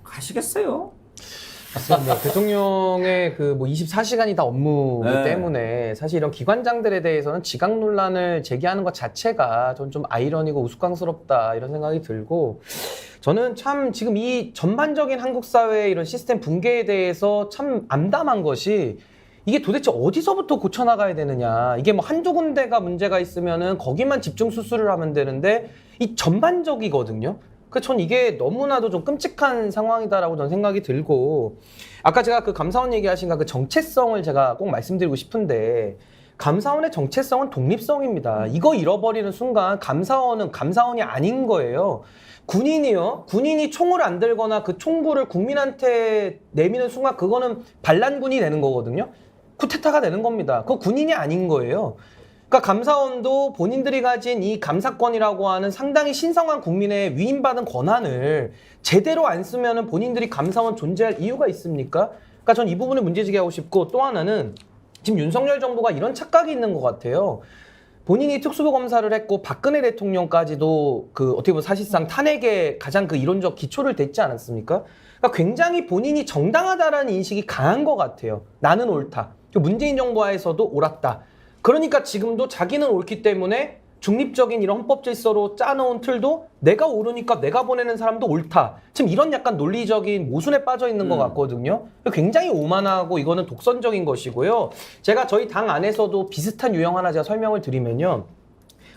하시겠어요? 맞습니다. 대통령의 그 뭐 24시간이 다 업무기 때문에 사실 이런 기관장들에 대해서는 지각 논란을 제기하는 것 자체가 전 좀 아이러니고 우스꽝스럽다 이런 생각이 들고 저는 참 지금 이 전반적인 한국 사회의 이런 시스템 붕괴에 대해서 참 암담한 것이 이게 도대체 어디서부터 고쳐나가야 되느냐. 이게 뭐 한두 군데가 문제가 있으면은 거기만 집중 수술을 하면 되는데 이 전반적이거든요. 그래서 전 이게 너무나도 좀 끔찍한 상황이다라고 저는 생각이 들고 아까 제가 그 감사원 얘기하신 그 정체성을 제가 꼭 말씀드리고 싶은데 감사원의 정체성은 독립성입니다. 이거 잃어버리는 순간 감사원은 감사원이 아닌 거예요. 군인이요. 군인이 총을 안 들거나 그 총구를 국민한테 내미는 순간 그거는 반란군이 되는 거거든요. 쿠데타가 되는 겁니다. 그거 군인이 아닌 거예요. 그러니까 감사원도 본인들이 가진 이 감사권이라고 하는 상당히 신성한 국민의 위임받은 권한을 제대로 안 쓰면은 본인들이 감사원 존재할 이유가 있습니까? 그러니까 전 이 부분을 문제제기하고 싶고, 또 하나는 지금 윤석열 정부가 이런 착각이 있는 것 같아요. 본인이 특수부 검사를 했고 박근혜 대통령까지도 그 어떻게 보면 사실상 탄핵에 가장 그 이론적 기초를 댔지 않았습니까? 그러니까 굉장히 본인이 정당하다라는 인식이 강한 것 같아요. 나는 옳다. 문재인 정부 하에서도 옳았다. 그러니까 지금도 자기는 옳기 때문에 중립적인 이런 헌법 질서로 짜놓은 틀도 내가 옳으니까 내가 보내는 사람도 옳다. 지금 이런 약간 논리적인 모순에 빠져 있는 것 같거든요. 굉장히 오만하고 이거는 독선적인 것이고요. 제가 저희 당 안에서도 비슷한 유형 하나 제가 설명을 드리면요.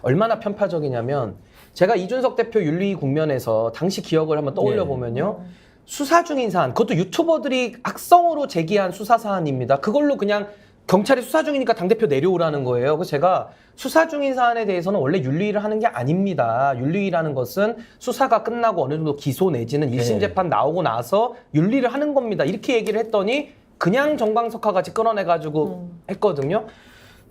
얼마나 편파적이냐면, 제가 이준석 대표 윤리 국면에서 당시 기억을 한번 떠올려 보면요. 수사 중인 사안, 그것도 유튜버들이 악성으로 제기한 수사 사안입니다. 그걸로 그냥 경찰이 수사 중이니까 당대표 내려오라는 거예요. 그래서 제가 수사 중인 사안에 대해서는 원래 윤리위를 하는 게 아닙니다. 윤리위라는 것은 수사가 끝나고 어느 정도 기소 내지는 1심 재판 나오고 나서 윤리를 하는 겁니다. 이렇게 얘기를 했더니 그냥 정광석화 같이 끌어내가지고 했거든요.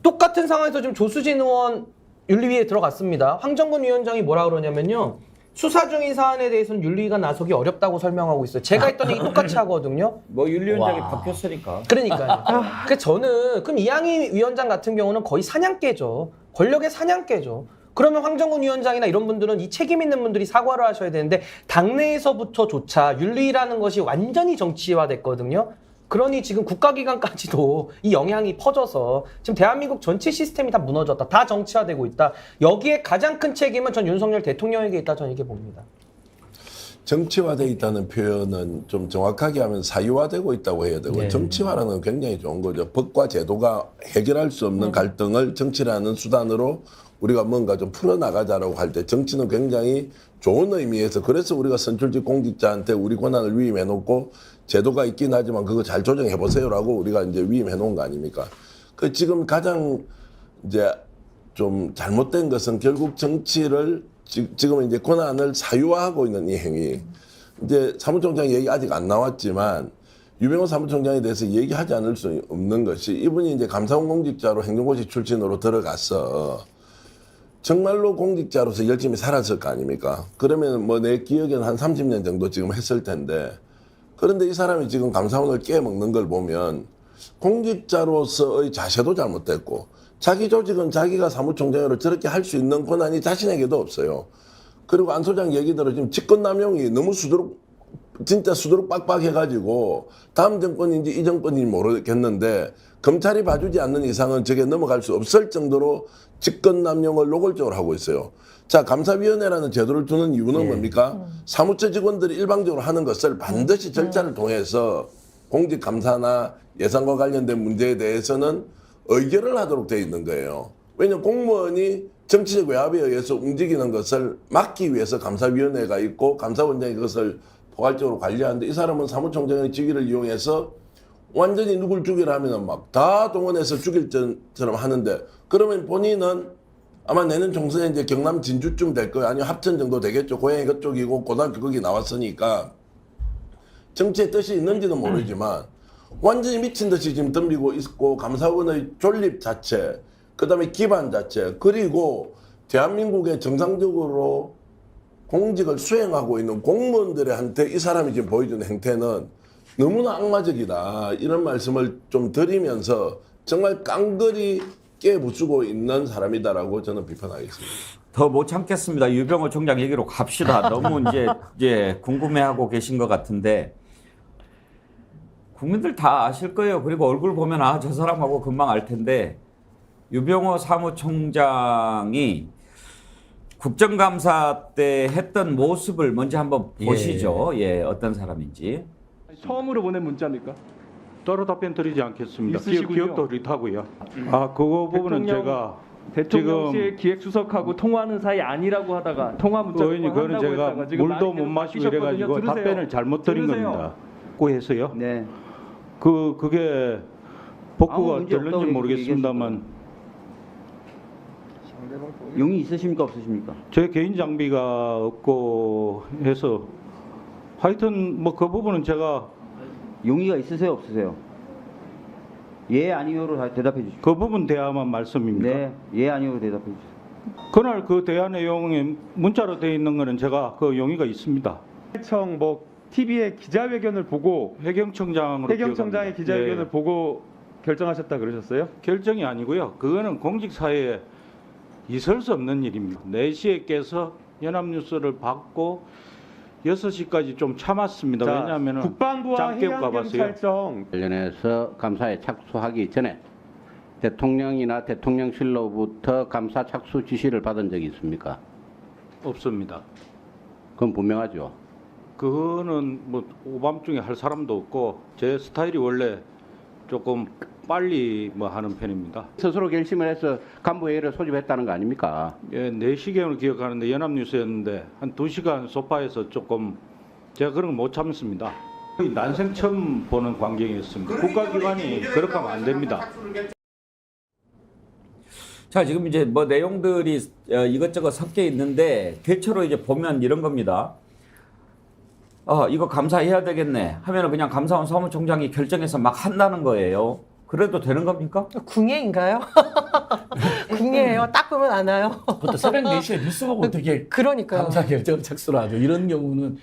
똑같은 상황에서 지금 조수진 의원 윤리위에 들어갔습니다. 황정근 위원장이 뭐라 그러냐면요. 수사 중인 사안에 대해서는 윤리위가 나서기 어렵다고 설명하고 있어요. 제가 했던 얘기 똑같이 하거든요. 뭐 윤리위원장이 바뀌었으니까. 그러니까요. 그래서 저는 그럼 이양희 위원장 같은 경우는 거의 사냥개죠. 권력의 사냥개죠. 그러면 황정근 위원장이나 이런 분들은 이 책임 있는 분들이 사과를 하셔야 되는데, 당내에서부터조차 윤리라는 것이 완전히 정치화됐거든요. 그러니 지금 국가기관까지도 이 영향이 퍼져서 지금 대한민국 전체 시스템이 다 무너졌다. 다 정치화되고 있다. 여기에 가장 큰 책임은 전 윤석열 대통령에게 있다. 저는 이렇게 봅니다. 정치화되어 있다는 표현은 좀 정확하게 하면 사유화되고 있다고 해야 되고, 정치화라는 건 굉장히 좋은 거죠. 법과 제도가 해결할 수 없는 갈등을 정치라는 수단으로 우리가 뭔가 좀 풀어나가자라고 할 때 정치는 굉장히 좋은 의미에서, 그래서 우리가 선출직 공직자한테 우리 권한을 위임해놓고 제도가 있긴 하지만 그거 잘 조정해보세요라고 우리가 이제 위임해놓은 거 아닙니까? 그 지금 가장 이제 좀 잘못된 것은 결국 정치를 지금은 이제 권한을 사유화하고 있는 이 행위. 이제 사무총장 얘기 아직 안 나왔지만 유병호 사무총장에 대해서 얘기하지 않을 수 없는 것이, 이분이 이제 감사원 공직자로 행정고시 출신으로 들어가서 정말로 공직자로서 열심히 살았을 거 아닙니까? 그러면 뭐 내 기억에는 한 30년 정도 지금 했을 텐데, 그런데 이 사람이 지금 감사원을 깨먹는 걸 보면 공직자로서의 자세도 잘못됐고, 자기 조직은 자기가 사무총장으로 저렇게 할 수 있는 권한이 자신에게도 없어요. 그리고 안 소장 얘기대로 지금 직권남용이 너무 진짜 수두룩 빡빡해가지고 다음 정권인지 이 정권인지 모르겠는데 검찰이 봐주지 않는 이상은 저게 넘어갈 수 없을 정도로 직권남용을 노골적으로 하고 있어요. 자, 감사위원회라는 제도를 두는 이유는 뭡니까? 사무처 직원들이 일방적으로 하는 것을 반드시 절차를 통해서 공직감사나 예산과 관련된 문제에 대해서는 의결을 하도록 되어 있는 거예요. 왜냐하면 공무원이 정치적 외압에 의해서 움직이는 것을 막기 위해서 감사위원회가 있고 감사원장이 그것을 포괄적으로 관리하는데, 이 사람은 사무총장의 직위를 이용해서 완전히 누굴 죽이라 하면 막 다 동원해서 죽일 것처럼 하는데, 그러면 본인은 아마 내년 총선에 이제 경남 진주쯤 될 거예요. 아니면 합천 정도 되겠죠. 고향이 그쪽이고 고등학교 거기 나왔으니까 정치의 뜻이 있는지는 모르지만 완전히 미친 듯이 지금 덤비고 있고, 감사원의 존립 자체, 그 다음에 기반 자체, 그리고 대한민국의 정상적으로 공직을 수행하고 있는 공무원들한테 이 사람이 지금 보여주는 행태는 너무나 악마적이다. 이런 말씀을 좀 드리면서 정말 깡그리 깨부수고 있는 사람이다라고 저는 비판하겠습니다. 더 못 참겠습니다. 유병호 총장 얘기로 갑시다. 너무 이제 궁금해하고 계신 것 같은데, 국민들 다 아실 거예요. 그리고 얼굴 보면 아, 저 사람하고 금방 알 텐데, 유병호 사무총장이 국정감사 때 했던 모습을 먼저 한번 보시죠. 예, 어떤 사람인지. 처음으로 보낸 문자입니까? 따로 답변 드리지 않겠습니다. 기억도 흐릿하고요. 그거 부분은 제가 대통령실 기획수석하고 통화하는 사이 아니라고 하다가 통화 문자 그거는 제가 물도 못 마시고 이래가지고 답변을 잘못 드린 겁니다. 고 해서요. 네. 그게 복구가 될는지 모르겠습니다만 용이 있으십니까 없으십니까? 제 개인 장비가 없고 해서 하여튼 뭐 그 부분은 제가 용의가 있으세요 없으세요? 예 아니요로 대답해 주십시오. 그 부분 대화만 말씀입니까? 네, 예 아니요로 대답해 주십시오. 그날 그 대화 내용에 문자로 되어 있는 거는 제가 그 용의가 있습니다. 청 뭐 TV의 기자회견을 보고 해경청장으로 해경청장의 기자회견을 예. 보고 결정하셨다 그러셨어요? 결정이 아니고요. 그거는 공직사회에 있을 수 없는 일입니다. 4시에 깨서 연합뉴스를 받고 6시까지 좀 참았습니다. 왜냐하면 국방부와 해양경찰청 관련해서 감사에 착수하기 전에 대통령이나 대통령실로부터 감사 착수 지시를 받은 적이 있습니까? 없습니다. 그건 분명하죠. 그거는 뭐 오밤중에 할 사람도 없고 제 스타일이 원래 조금 빨리 뭐 하는 편입니다. 스스로 결심을 해서 간부회의를 소집했다는 거 아닙니까? 예, 4시경을 기억하는데 연합뉴스였는데 한 2시간 소파에서 조금 제가 그런 거 못 참습니다. 난생 처음 보는 광경이었습니다. 국가기관이 그렇게 하면 안 됩니다. 자, 지금 이제 뭐 내용들이 이것저것 섞여 있는데 대체로 이제 보면 이런 겁니다. 이거 감사해야 되겠네 하면은 그냥 감사원 사무총장이 결정해서 막 한다는 거예요. 그래도 되는 겁니까? 궁예인가요? 궁예예요. 딱 보면 아나요. 보통 새벽 4시에 뉴스 보고 되게 그러니까요. 감사 결정을 착수를 하죠. 이런 경우는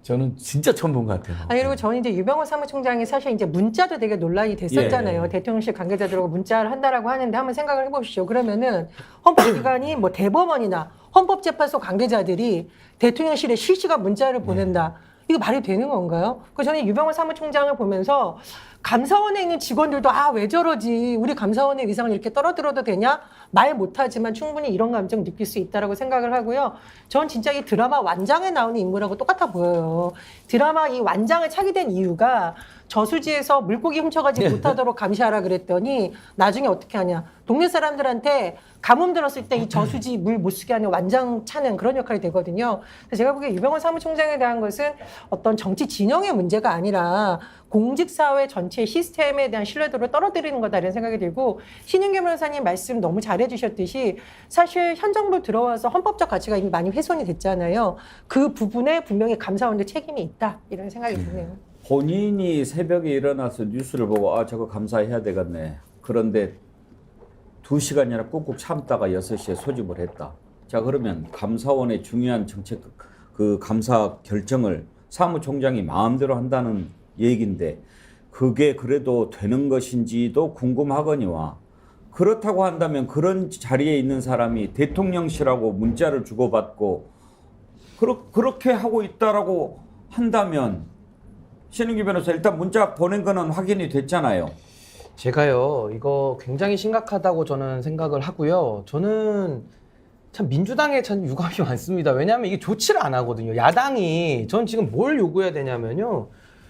저는 진짜 처음 본 것 같아요. 아니, 그리고 저는 이제 유병호 사무총장이 사실 이제 문자도 되게 논란이 됐었잖아요. 예. 대통령실 관계자들하고 문자를 한다라고 하는데 한번 생각을 해보십시오. 그러면은 헌법기관이 뭐 대법원이나 헌법재판소 관계자들이 대통령실에 실시간 문자를 보낸다. 이거 말이 되는 건가요? 그래서 저는 유병호 사무총장을 보면서 감사원에 있는 직원들도 왜 저러지? 우리 감사원의 위상을 이렇게 떨어뜨려도 되냐? 말 못하지만 충분히 이런 감정 느낄 수 있다라고 생각을 하고요. 전 진짜 이 드라마 완장에 나오는 인물하고 똑같아 보여요. 드라마 이 완장을 차게 된 이유가 저수지에서 물고기 훔쳐가지 못하도록 감시하라 그랬더니 나중에 어떻게 하냐. 동네 사람들한테 가뭄 들었을 때 이 저수지 물 못 쓰게 하는 완장 차는 그런 역할이 되거든요. 그래서 제가 보기에 유병호 사무총장에 대한 것은 어떤 정치 진영의 문제가 아니라 공직사회 전체 시스템에 대한 신뢰도를 떨어뜨리는 거다 이런 생각이 들고 신윤규 변호사님 말씀 너무 잘해주셨듯이 사실 현 정부 들어와서 헌법적 가치가 이미 많이 훼손이 됐잖아요. 그 부분에 분명히 감사원들 책임이 있다 이런 생각이 드네요. 본인이 새벽에 일어나서 뉴스를 보고 저거 감사해야 되겠네. 그런데 2시간이나 꾹꾹 참다가 6시에 소집을 했다. 자, 그러면 감사원의 중요한 정책 그 감사 결정을 사무총장이 마음대로 한다는 얘기인데 그게 그래도 되는 것인지도 궁금하거니와 그렇다고 한다면 그런 자리에 있는 사람이 대통령실하고 문자를 주고받고 그렇게 하고 있다라고 한다면 신은기 변호사 일단 문자 보낸 거는 확인이 됐잖아요. 제가요 이거 굉장히 심각하다고 저는 생각을 하고요. 저는 참 민주당에 참 유감이 많습니다. 왜냐하면 이게 조치를 안 하거든요. 야당이 전 지금 뭘 요구해야 되냐면요.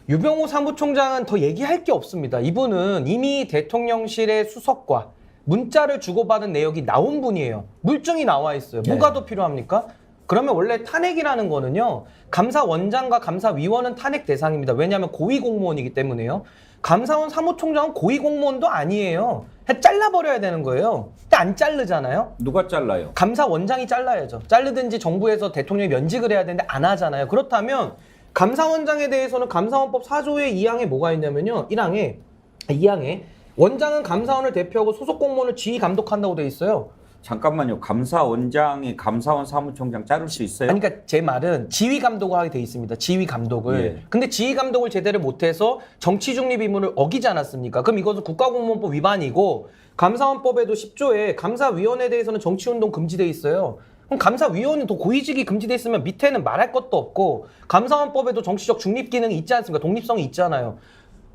유병호 사무총장은 더 얘기할 게 없습니다. 이분은 이미 대통령실의 수석과 문자를 주고받은 내역이 나온 분이에요. 물증이 나와 있어요. 뭐가 더 필요합니까? 그러면 원래 탄핵이라는 거는요. 감사원장과 감사위원은 탄핵 대상입니다. 왜냐하면 고위공무원이기 때문에요. 감사원 사무총장은 고위공무원도 아니에요. 잘라버려야 되는 거예요. 근데 안 자르잖아요. 누가 잘라요? 감사원장이 잘라야죠. 자르든지 정부에서 대통령이 면직을 해야 되는데 안 하잖아요. 그렇다면 감사원장에 대해서는 감사원법 4조의 2항에 뭐가 있냐면요. 2항에 원장은 감사원을 대표하고 소속 공무원을 지휘 감독한다고 돼 있어요. 잠깐만요. 감사원장이 감사원 사무총장 자를 수 있어요? 아니, 그러니까 제 말은 지휘 감독을 하게 돼 있습니다. 지휘 감독을. 예. 근데 지휘 감독을 제대로 못해서 정치 중립 의무를 어기지 않았습니까? 그럼 이것은 국가공무원법 위반이고 감사원법에도 10조에 감사위원회에 대해서는 정치운동 금지돼 있어요. 그럼 감사위원은 더 고위직이 금지돼 있으면 밑에는 말할 것도 없고 감사원법에도 정치적 중립 기능이 있지 않습니까? 독립성이 있잖아요.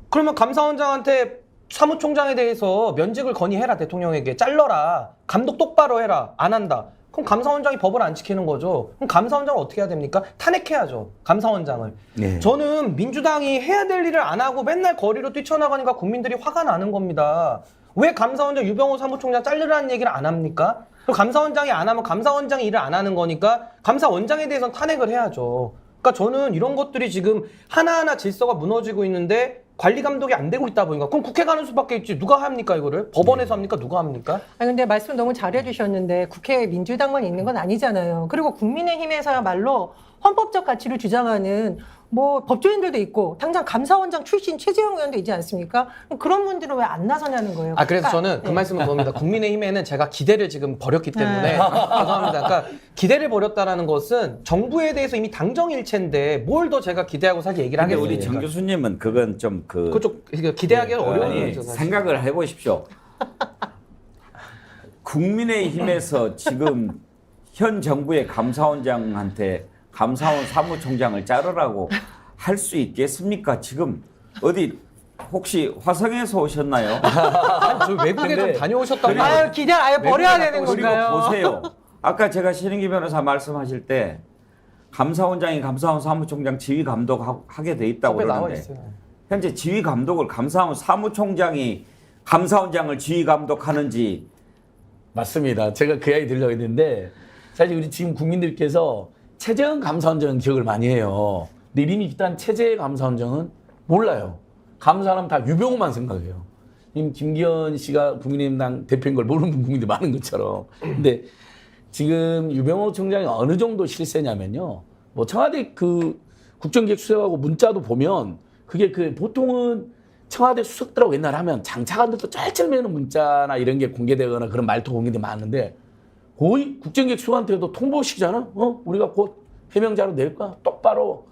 그러면 감사원장한테 사무총장에 대해서 면직을 건의해라. 대통령에게 잘라라. 감독 똑바로 해라. 안 한다. 그럼 감사원장이 법을 안 지키는 거죠. 그럼 감사원장을 어떻게 해야 됩니까? 탄핵해야죠. 감사원장을. 네. 저는 민주당이 해야 될 일을 안 하고 맨날 거리로 뛰쳐나가니까 국민들이 화가 나는 겁니다. 왜 감사원장 유병호 사무총장 자르라는 얘기를 안 합니까? 그럼 감사원장이 안 하면 감사원장이 일을 안 하는 거니까 감사원장에 대해서는 탄핵을 해야죠. 그러니까 저는 이런 것들이 지금 하나하나 질서가 무너지고 있는데 관리 감독이 안 되고 있다 보니까 그럼 국회 가는 수밖에 있지. 누가 합니까 이거를? 법원에서 합니까? 누가 합니까? 아 근데 말씀 너무 잘해주셨는데 국회에 민주당만 있는 건 아니잖아요. 그리고 국민의힘에서야말로 헌법적 가치를 주장하는 뭐 법조인들도 있고 당장 감사원장 출신 최재형 의원도 있지 않습니까? 그런 분들은 왜 안 나서냐는 거예요. 아 그래서 그러니까, 저는 그 말씀은 그겁니다. 국민의힘에는 제가 기대를 지금 버렸기 때문에 죄송합니다. 그러니까 기대를 버렸다라는 것은 정부에 대해서 이미 당정일체인데 뭘 더 제가 기대하고 사기 얘기를 근데 하겠습니까? 우리 정 교수님은 그건 좀 그쪽 기대하기가 어려운 아니, 거죠. 사실. 생각을 해보십시오. 국민의힘에서 지금 현 정부의 감사원장한테 감사원 사무총장을 자르라고 할 수 있겠습니까? 지금 어디 혹시 화성에서 오셨나요? 저 외국에 좀 다녀오셨다고. 아유 기대 아예 버려야 되는 건가요? 그리고 보세요. 아까 제가 신인기 변호사 말씀하실 때 감사원장이 감사원 사무총장 지휘 감독하게 돼 있다고 법에 나와 그러는데 있어요. 현재 지휘 감독을 감사원 사무총장이 감사원장을 지휘 감독하는지 맞습니다. 제가 그 이야기 드리려고 했는데 사실 우리 지금 국민들께서 최재형 감사원장은 기억을 많이 해요. 근데 이미 일단 최재 감사원장은 몰라요. 감사하면 다 유병호만 생각해요. 지금 김기현 씨가 국민의힘당 대표인 걸 모르는 국민들이 많은 것처럼. 근데 지금 유병호 총장이 어느 정도 실세냐면요. 뭐 청와대 그 국정기획수석하고 문자도 보면 그게 그 보통은 청와대 수석들하고 옛날에 하면 장차관들도 짤짤매는 문자나 이런 게 공개되거나 그런 말도 공개돼 많은데 거의 국정기획수석한테도 통보식이잖아. 우리가 곧 해명자로 낼 거야. 똑바로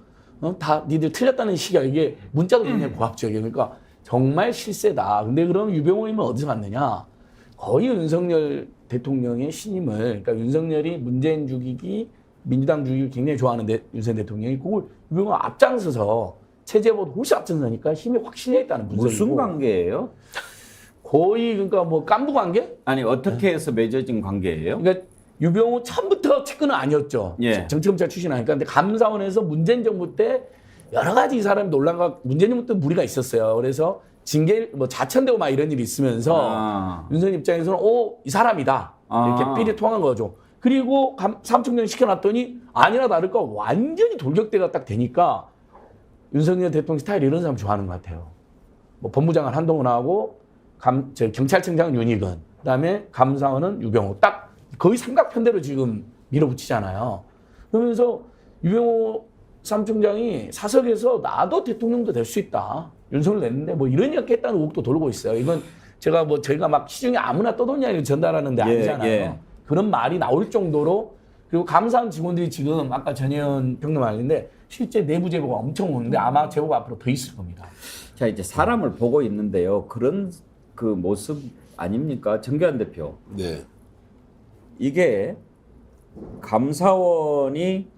다 니들 틀렸다는 식이야. 이게 문자도 굉장히 고압적이에요. 그러니까 정말 실세다. 근데 그럼 유병호님은 어디서 갔느냐? 거의 윤석열 대통령의 신임을, 그러니까 윤석열이 문재인 죽이기, 민주당 죽이기 굉장히 좋아하는데 윤석열 대통령이 그걸 유병호가 앞장서서 체제보다 훨씬 앞장서니까 힘이 확 실려있다는 분석이고. 무슨 관계예요? 거의 그러니까 뭐 깐부 관계? 아니 어떻게 해서 맺어진 관계예요? 그러니까 유병호 처음부터 측근은 아니었죠. 예. 정치검찰 출신 아니까. 근데 감사원에서 문재인 정부 때 여러 가지 이 사람이 논란과 문재인 정부 때 무리가 있었어요. 그래서 징계 뭐 자천되고 막 이런 일이 있으면서 윤석열 입장에서는 이 사람이다 이렇게 삐리 통한 거죠. 그리고 사무총장 시켜놨더니 아니나 다를까 완전히 돌격대가 딱 되니까 윤석열 대통령 스타일 이런 사람 좋아하는 것 같아요. 뭐 법무장관 한동훈하고 경찰청장은 윤희근, 그다음에 감사원은 유병호, 딱 거의 삼각편대로 지금 밀어붙이잖아요. 그러면서 유병호 사무총장이 사석에서 나도 대통령도 될 수 있다. 윤석열 냈는데 뭐 이런 이야기 했다는 의혹도 돌고 있어요. 이건 제가 뭐 저희가 막 시중에 아무나 떠도냐 이렇게 전달하는 데 아니잖아요. 예. 그런 말이 나올 정도로. 그리고 감사원 직원들이 지금 아까 전혜연 평론 말인데 실제 내부 제보가 엄청 오는데 아마 제보가 앞으로 더 있을 겁니다. 자 이제 사람을 보고 있는데요. 그런 그 모습 아닙니까? 정교한 대표. 네. 이게 감사원이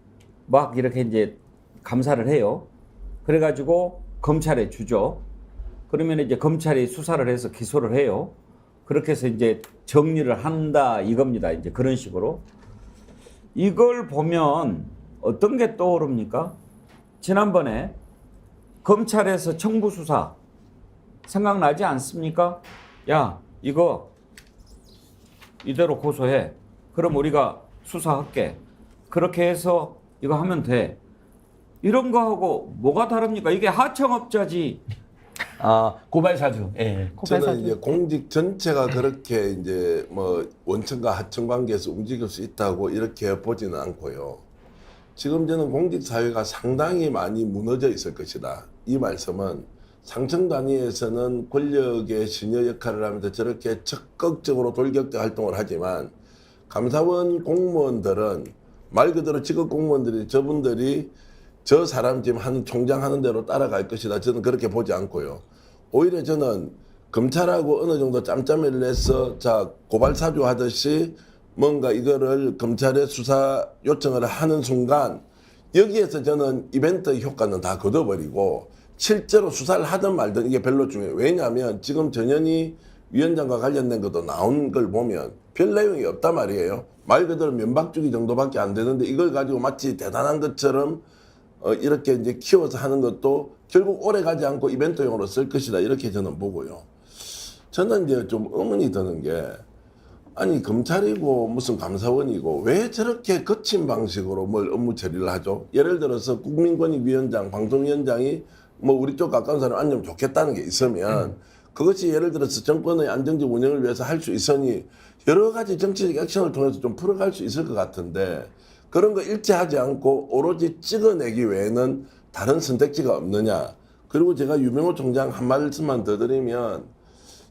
막 이렇게 이제 감사를 해요. 그래가지고 검찰에 주죠. 그러면 이제 검찰이 수사를 해서 기소를 해요. 그렇게 해서 이제 정리를 한다 이겁니다. 이제 그런 식으로. 이걸 보면 어떤 게 떠오릅니까? 지난번에 검찰에서 청부 수사 생각나지 않습니까? 야, 이거 이대로 고소해. 그럼 우리가 수사할게. 그렇게 해서 이거 하면 돼. 이런 거하고 뭐가 다릅니까? 이게 하청업자지. 고발 사주. 예. 저는 이제 공직 전체가 그렇게 이제 뭐 원청과 하청 관계에서 움직일 수 있다고 이렇게 보지는 않고요. 지금 저는 공직 사회가 상당히 많이 무너져 있을 것이다. 이 말씀은 상층 단위에서는 권력의 신여 역할을 하면서 저렇게 적극적으로 돌격대 활동을 하지만 감사원 공무원들은 말 그대로 직업 공무원들이 저분들이 저 사람 지금 하는 총장 하는 대로 따라갈 것이다. 저는 그렇게 보지 않고요. 오히려 저는 검찰하고 어느 정도 짬짬이를 내서 자 고발 사주 하듯이 뭔가 이거를 검찰에 수사 요청을 하는 순간 여기에서 저는 이벤트 효과는 다 걷어버리고 실제로 수사를 하든 말든 이게 별로 중요해요. 왜냐하면 지금 전현희 위원장과 관련된 것도 나온 걸 보면 별 내용이 없단 말이에요. 말 그대로 면박주기 정도밖에 안 되는데 이걸 가지고 마치 대단한 것처럼 이렇게 이제 키워서 하는 것도 결국 오래 가지 않고 이벤트용으로 쓸 것이다. 이렇게 저는 보고요. 저는 이제 좀 의문이 드는 게 아니 검찰이고 무슨 감사원이고 왜 저렇게 거친 방식으로 뭘 업무 처리를 하죠? 예를 들어서 국민권익위원장, 방통위원장이 뭐 우리 쪽 가까운 사람 앉으면 좋겠다는 게 있으면 그것이 예를 들어서 정권의 안정적 운영을 위해서 할 수 있으니 여러 가지 정치적 액션을 통해서 좀 풀어갈 수 있을 것 같은데 그런 거 일치하지 않고 오로지 찍어내기 외에는 다른 선택지가 없느냐. 그리고 제가 유명호 총장 한 말씀만 더 드리면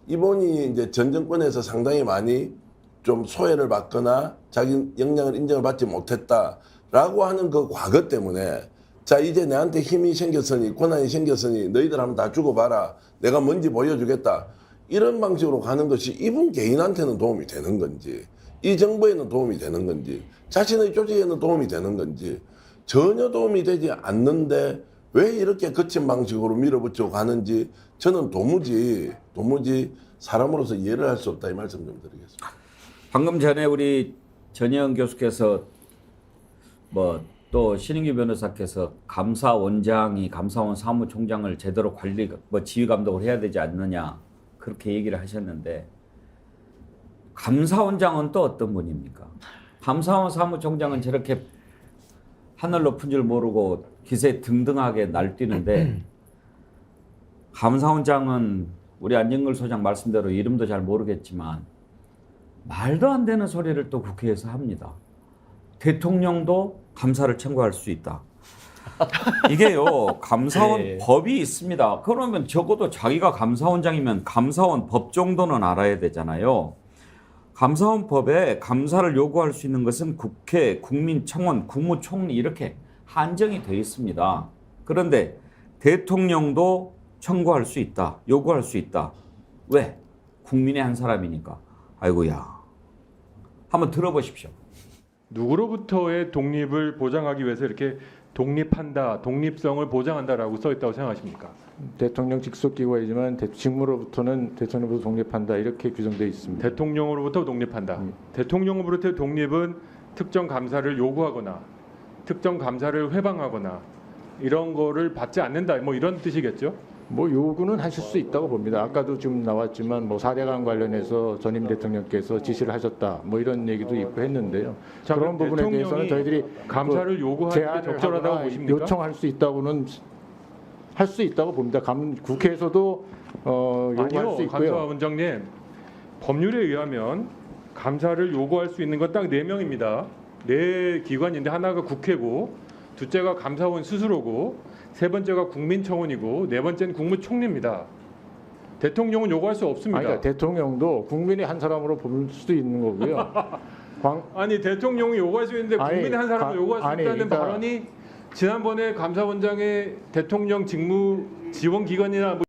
이분이 이제 전 정권에서 상당히 많이 좀 소외를 받거나 자기 역량을 인정을 받지 못했다라고 하는 그 과거 때문에 자 이제 내한테 힘이 생겼으니 권한이 생겼으니 너희들 한번 다 죽어봐라. 내가 뭔지 보여주겠다. 이런 방식으로 가는 것이 이분 개인한테는 도움이 되는 건지 이 정부에는 도움이 되는 건지 자신의 조직에는 도움이 되는 건지 전혀 도움이 되지 않는데 왜 이렇게 거친 방식으로 밀어붙이고 가는지 저는 도무지 사람으로서 이해를 할 수 없다 이 말씀 좀 드리겠습니다. 방금 전에 우리 전혜영 교수께서 뭐 또 신인규 변호사께서 감사원장이 감사원 사무총장을 제대로 관리 지휘 감독을 해야 되지 않느냐 그렇게 얘기를 하셨는데 감사원장은 또 어떤 분입니까? 감사원 사무총장은 저렇게 하늘 높은 줄 모르고 기세 등등하게 날뛰는데 감사원장은 우리 안진걸 소장 말씀대로 이름도 잘 모르겠지만 말도 안 되는 소리를 또 국회에서 합니다. 대통령도 감사를 청구할 수 있다. 이게요, 감사원 네. 법이 있습니다. 그러면 적어도 자기가 감사원장이면 감사원 법 정도는 알아야 되잖아요. 감사원 법에 감사를 요구할 수 있는 것은 국회, 국민청원, 국무총리 이렇게 한정이 되어 있습니다. 그런데 대통령도 청구할 수 있다, 요구할 수 있다. 왜? 국민의 한 사람이니까. 아이고야. 한번 들어보십시오. 누구로부터의 독립을 보장하기 위해서 이렇게 독립한다, 독립성을 보장한다라고 써 있다고 생각하십니까? 대통령 직속기관이지만 직무로부터는 대통령으로부터 독립한다 이렇게 규정되어 있습니다. 대통령으로부터 독립한다. 대통령으로부터의 독립은 특정 감사를 요구하거나 특정 감사를 회방하거나 이런 거를 받지 않는다. 뭐 이런 뜻이겠죠? 뭐 요구는 하실 수 있다고 봅니다. 아까도 지금 나왔지만 뭐 4대강 관련해서 전임 대통령께서 지시를 하셨다. 뭐 이런 얘기도 있고 했는데요. 자, 그런 부분에 대해서는 저희들이 감사를 요구하는 게 적절하다고 하거나 보십니까? 요청할 수 있다고는 할 수 있다고 봅니다. 국회에서도 요구할 아니요, 수 있고요. 감사원장님. 법률에 의하면 감사를 요구할 수 있는 건 딱 4명입니다. 4기관인데 하나가 국회고 둘째가 감사원 스스로고 세 번째가 국민청원이고 네 번째는 국무총리입니다. 대통령은 요구할 수 없습니다. 그러니까 대통령도 국민의 한 사람으로 볼 수도 있는 거고요. 아니 대통령이 요구할 수 있는데 국민의 한 사람을 요구할 수 있다는 그러니까 발언이 지난번에 감사원장의 대통령 직무 지원 기관이나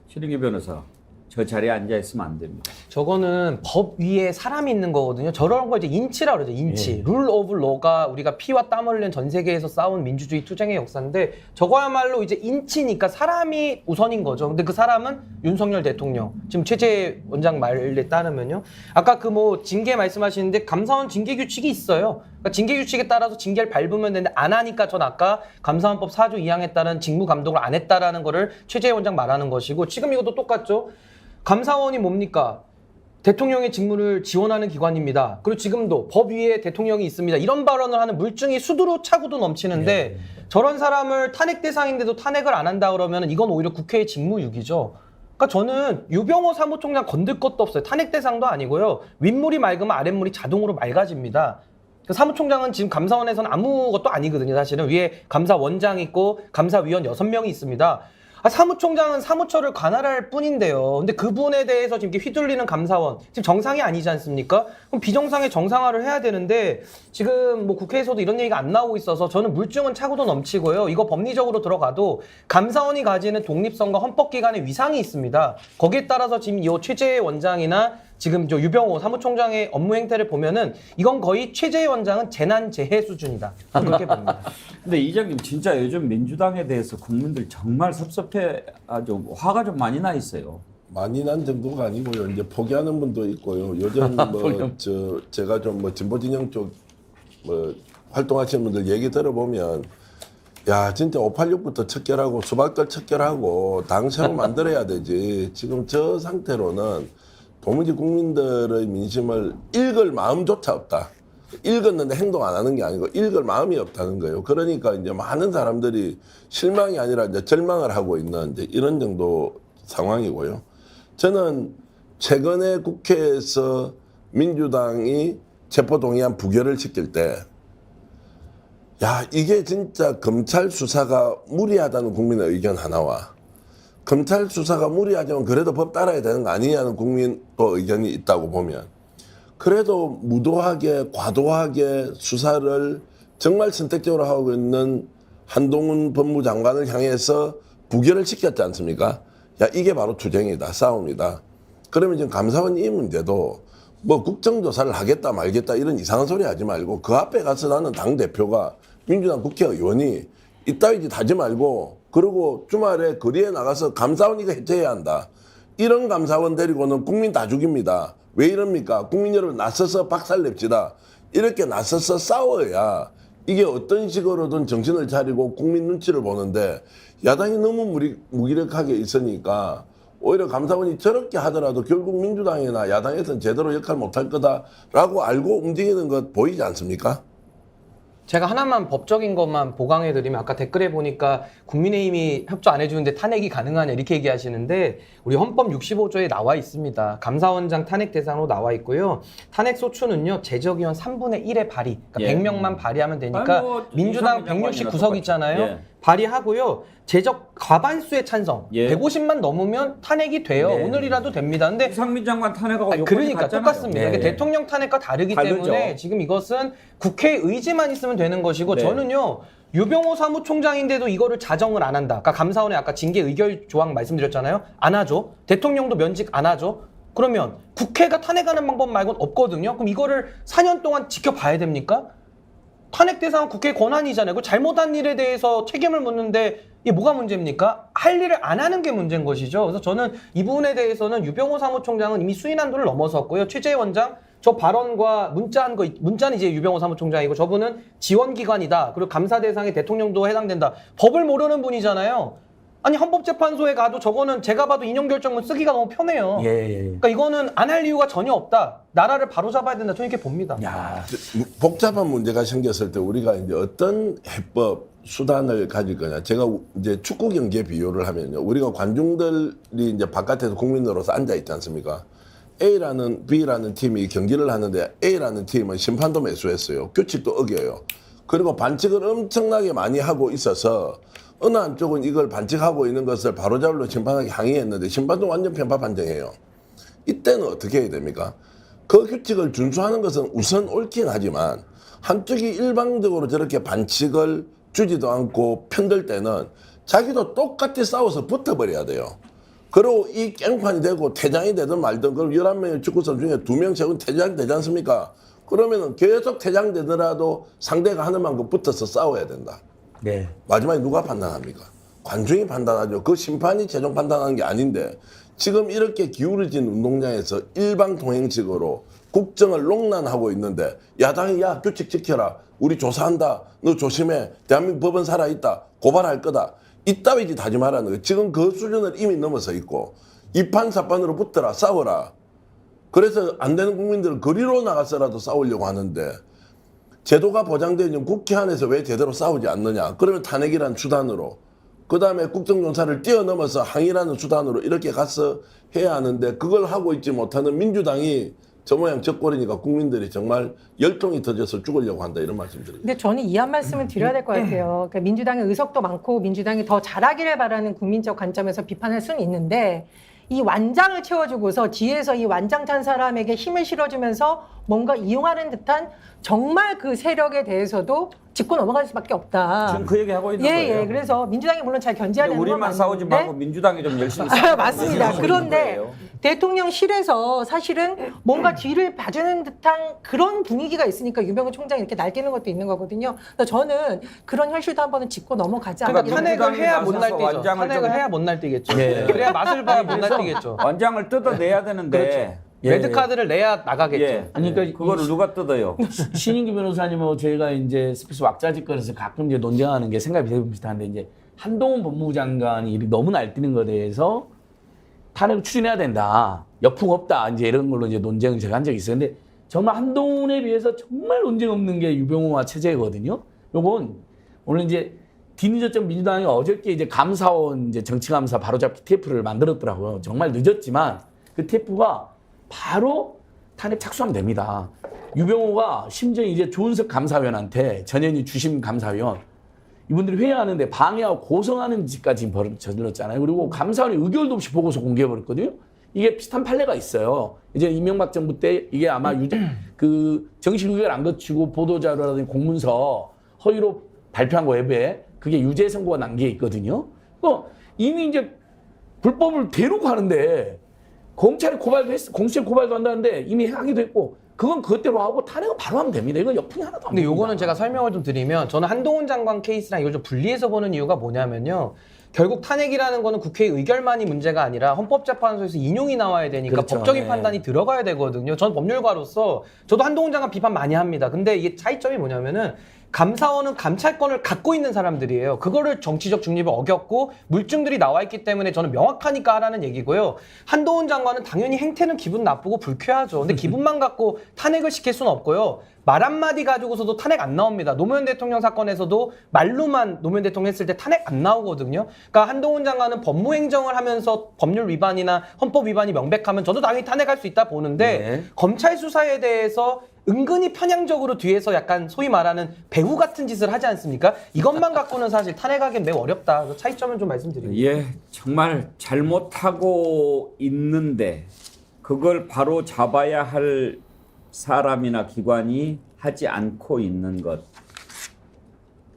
신인규 변호사, 저 자리에 앉아 있으면 안 됩니다. 저거는 법 위에 사람이 있는 거거든요. 저런 걸 이제 인치라고 그러죠. 인치. 룰 오브 로가 우리가 피와 땀을 흘린 전 세계에서 싸운 민주주의 투쟁의 역사인데 저거야말로 이제 인치니까 사람이 우선인 거죠. 근데 그 사람은 윤석열 대통령. 지금 최재 원장 말에 따르면요. 아까 그 뭐 징계 말씀하시는데 감사원 징계 규칙이 있어요. 그러니까 징계 규칙에 따라서 징계를 밟으면 되는데 안 하니까 전 아까 감사원법 4조 2항에 따른 직무 감독을 안 했다라는 거를 최재 원장 말하는 것이고 지금 이것도 똑같죠. 감사원이 뭡니까? 대통령의 직무를 지원하는 기관입니다. 그리고 지금도 법 위에 대통령이 있습니다. 이런 발언을 하는 물증이 수두로 차고도 넘치는데 저런 사람을 탄핵 대상인데도 탄핵을 안 한다 그러면 이건 오히려 국회의 직무유기죠. 그러니까 저는 유병호 사무총장 건들 것도 없어요. 탄핵 대상도 아니고요. 윗물이 맑으면 아랫물이 자동으로 맑아집니다. 사무총장은 지금 감사원에서는 아무것도 아니거든요. 사실은 위에 감사원장 있고 감사위원 6명이 있습니다. 사무총장은 사무처를 관할할 뿐인데요. 근데 그분에 대해서 지금 이렇게 휘둘리는 감사원 지금 정상이 아니지 않습니까? 그럼 비정상의 정상화를 해야 되는데 지금 뭐 국회에서도 이런 얘기가 안 나오고 있어서 저는 물증은 차고도 넘치고요. 이거 법리적으로 들어가도 감사원이 가지는 독립성과 헌법기관의 위상이 있습니다. 거기에 따라서 지금 이 최재 원장이나 지금 저 유병호 사무총장의 업무 행태를 보면은 이건 거의 최재 원장은 재난재해 수준이다. 그렇게 봅니다. 근데 이장님 진짜 요즘 민주당에 대해서 국민들 정말 섭섭해 아주 화가 좀 많이 나 있어요. 많이 난 정도가 아니고요. 이제 포기하는 분도 있고요. 요즘 제가 좀 뭐 진보 진영 쪽 뭐 활동하시는 분들 얘기 들어보면 야 진짜 586부터 척결하고 수박걸 척결하고 당 새로 만들어야 되지. 지금 저 상태로는 도무지 국민들의 민심을 읽을 마음조차 없다. 읽었는데 행동 안 하는 게 아니고 읽을 마음이 없다는 거예요. 그러니까 이제 많은 사람들이 실망이 아니라 이제 절망을 하고 있는 이제 이런 정도 상황이고요. 저는 최근에 국회에서 민주당이 체포동의안 부결을 시킬 때, 야, 이게 진짜 검찰 수사가 무리하다는 국민의 의견 하나와 검찰 수사가 무리하지만 그래도 법 따라야 되는 거 아니냐는 국민 또 의견이 있다고 보면, 그래도 무도하게 과도하게 수사를 정말 선택적으로 하고 있는 한동훈 법무장관을 향해서 부결을 시켰지 않습니까? 야, 이게 바로 투쟁이다, 싸움이다. 그러면 지금 감사원 이 문제도 뭐 국정조사를 하겠다 말겠다 이런 이상한 소리 하지 말고 그 앞에 가서 나는 당대표가 민주당 국회의원이 이따위 짓 하지 말고, 그리고 주말에 거리에 나가서 감사원 이거 해체해야 한다. 이런 감사원 데리고는 국민 다 죽입니다. 왜 이럽니까? 국민 여러분 나서서 박살냅시다. 이렇게 나서서 싸워야 이게 어떤 식으로든 정신을 차리고 국민 눈치를 보는데, 야당이 너무 무기력하게 있으니까 오히려 감사원이 저렇게 하더라도 결국 민주당이나 야당에서는 제대로 역할 못할 거다라고 알고 움직이는 것 보이지 않습니까? 제가 하나만 법적인 것만 보강해드리면, 아까 댓글에 보니까 국민의힘이 협조 안 해주는데 탄핵이 가능하냐 이렇게 얘기하시는데, 우리 헌법 65조에 나와 있습니다. 감사원장 탄핵 대상으로 나와 있고요. 탄핵 소추는요, 제적의원 3분의 1의 발의, 그러니까 100명만 발의하면 되니까 민주당 169석 있잖아요. 예. 발의하고요. 제적 과반수의 찬성, 150만 넘으면 탄핵이 돼요. 네. 오늘이라도 됩니다. 근데 이상민 장관 탄핵하고 요건이 그러니까 같잖아요. 똑같습니다. 네. 이게 대통령 탄핵과 다르기 다르죠. 때문에 지금 이것은 국회 의지만 있으면 되는 것이고, 네. 저는요, 유병호 사무총장인데도 이거를 자정을 안 한다. 그러니까 감사원에 아까 징계 의결 조항 말씀드렸잖아요. 안 하죠. 대통령도 면직 안 하죠. 그러면 국회가 탄핵하는 방법 말고는 없거든요. 그럼 이거를 4년 동안 지켜봐야 됩니까? 탄핵 대상은 국회의 권한이잖아요. 그 잘못한 일에 대해서 책임을 묻는데 이게 뭐가 문제입니까? 할 일을 안 하는 게 문제인 것이죠. 그래서 저는 이 부분에 대해서는 유병호 사무총장은 이미 수인 한도를 넘어섰고요. 최재해 원장 저 발언과 문자한 거, 문자는 이제 유병호 사무총장이고 저분은 지원기관이다. 그리고 감사 대상에 대통령도 해당된다. 법을 모르는 분이잖아요. 아니 헌법재판소에 가도 저거는 제가 봐도 인용결정문 쓰기가 너무 편해요. 그러니까 이거는 안 할 이유가 전혀 없다. 나라를 바로잡아야 된다. 저는 이렇게 봅니다. 복잡한 문제가 생겼을 때 우리가 이제 어떤 해법 수단을 가질 거냐. 제가 이제 축구 경기에 비유를 하면요. 우리가 관중들이 이제 바깥에서 국민으로서 앉아 있지 않습니까? A라는 B라는 팀이 경기를 하는데 A라는 팀은 심판도 매수했어요. 규칙도 어겨요. 그리고 반칙을 엄청나게 많이 하고 있어서 어느 한쪽은 이걸 반칙하고 있는 것을 바로잡으려 심판에게 항의했는데 심판도 완전 편파 판정해요. 이때는 어떻게 해야 됩니까? 그 규칙을 준수하는 것은 우선 옳긴 하지만 한쪽이 일방적으로 저렇게 반칙을 주지도 않고 편들 때는 자기도 똑같이 싸워서 붙어버려야 돼요. 그리고 이 깽판이 되고 퇴장이 되든 말든 그럼 11명의 축구선수 중에 2명 최고 퇴장되지 않습니까? 그러면은 계속 퇴장되더라도 상대가 하는 만큼 붙어서 싸워야 된다. 네. 마지막에 누가 판단합니까? 관중이 판단하죠. 그 심판이 최종 판단하는 게 아닌데 지금 이렇게 기울어진 운동장에서 일방통행식으로 국정을 농난하고 있는데 야당이 야 규칙 지켜라. 우리 조사한다. 너 조심해. 대한민국 법은 살아있다. 고발할 거다. 이따위 짓 하지 말라는 거예요. 지금 그 수준을 이미 넘어서 있고 이판사판으로 붙어라. 싸워라. 그래서 안 되는 국민들은 거리로 나가서라도 싸우려고 하는데 제도가 보장되어 있는 국회 안에서 왜 제대로 싸우지 않느냐. 그러면 탄핵이라는 수단으로 그다음에 국정조사를 뛰어넘어서 항의라는 수단으로 이렇게 가서 해야 하는데 그걸 하고 있지 못하는 민주당이 저 모양 저 꼴이니까 국민들이 정말 열통이 터져서 죽으려고 한다 이런 말씀드립니다. 근데 저는 이 한 말씀을 드려야 될 것 같아요. 그러니까 민주당의 의석도 많고 민주당이 더 잘하기를 바라는 국민적 관점에서 비판할 수는 있는데 이 완장을 채워주고서 뒤에서 이 완장 찬 사람에게 힘을 실어주면서 뭔가 이용하는 듯한 정말 그 세력에 대해서도 짚고 넘어갈 수밖에 없다. 지금 그 얘기 하고 있는 거예요. 예. 그래서 민주당이 물론 잘 견제해야 되는 건 우리만 맞는데 싸우지 말고 민주당이 좀 열심히 싸우고 맞습니다. 있는 그런데 거예요. 대통령실에서 사실은 뭔가 뒤를 봐주는 듯한 그런 분위기가 있으니까 유병호 총장이 이렇게 날뛰는 것도 있는 거거든요. 그래서 저는 그런 현실도 한번은 짚고 넘어가지 않을까. 그러니까 탄핵을 해야 못 날뛰죠. 탄핵을 해야 못 날뛰겠죠. 그래야 맛을 봐야 못 날뛰겠죠. 원장을 뜯어내야 되는데 그렇죠. 레드카드를 내야 나가겠죠. 아니, 그러니까 그거를 누가 뜯어요? 신인규 변호사님하고 저희가 이제 스페이스 왁자지껄에서 가끔 이제 논쟁하는 게 생각이 비슷비슷한데 이제 한동훈 법무부 장관이 너무 날뛰는 것에 대해서 탄핵을 추진해야 된다. 역풍 없다. 이제 이런 걸로 이제 논쟁을 제가 한 적이 있어요. 근데 정말 한동훈에 비해서 정말 논쟁 없는 게 유병호와 최재거든요. 요건 오늘 이제 뒤늦었던 민주당이 어저께 이제 감사원 이제 정치감사 바로잡기 TF를 만들었더라고요. 정말 늦었지만 그 TF가 바로 탄핵 착수하면 됩니다. 유병호가 심지어 이제 조은석 감사위원한테 전현희 주심 감사위원 이분들이 회의하는데 방해하고 고성하는 짓까지 저질렀잖아요. 그리고 감사원이 의결도 없이 보고서 공개해버렸거든요. 이게 비슷한 판례가 있어요. 이제 이명박 정부 때 이게 아마 그 정식 의결 안 거치고 보도자료라든지 공문서 허위로 발표한 거 외부에 그게 유죄 선고가 난 게 있거든요. 이미 이제 불법을 대놓고 하는데 검찰이 고발도 했어. 공수처 고발도 한다는데 이미 하기도 했고 그건 그것대로 하고 탄핵은 바로 하면 됩니다. 이건 역풍이 하나도 안 근데 납니다. 요거는 제가 설명을 좀 드리면 저는 한동훈 장관 케이스랑 이걸 좀 분리해서 보는 이유가 뭐냐면요. 결국 탄핵이라는 거는 국회 의결만이 문제가 아니라 헌법재판소에서 인용이 나와야 되니까 그렇죠. 법적인 네. 판단이 들어가야 되거든요. 전 법률가로서 저도 한동훈 장관 비판 많이 합니다. 근데 이게 차이점이 뭐냐면은 감사원은 감찰권을 갖고 있는 사람들이에요. 그거를 정치적 중립을 어겼고 물증들이 나와 있기 때문에 저는 명확하니까 하라는 얘기고요. 한동훈 장관은 당연히 행태는 기분 나쁘고 불쾌하죠. 근데 기분만 갖고 탄핵을 시킬 수는 없고요. 말 한마디 가지고서도 탄핵 안 나옵니다. 노무현 대통령 사건에서도 말로만 노무현 대통령 했을 때 탄핵 안 나오거든요. 그러니까 한동훈 장관은 법무행정을 하면서 법률 위반이나 헌법 위반이 명백하면 저도 당연히 탄핵할 수 있다 보는데 네. 검찰 수사에 대해서 은근히 편향적으로 뒤에서 약간 소위 말하는 배후 같은 짓을 하지 않습니까? 이것만 갖고는 사실 탄핵하기는 매우 어렵다. 그 차이점은 좀 말씀드립니다. 예, 정말 잘못하고 있는데 그걸 바로 잡아야 할 사람이나 기관이 하지 않고 있는 것.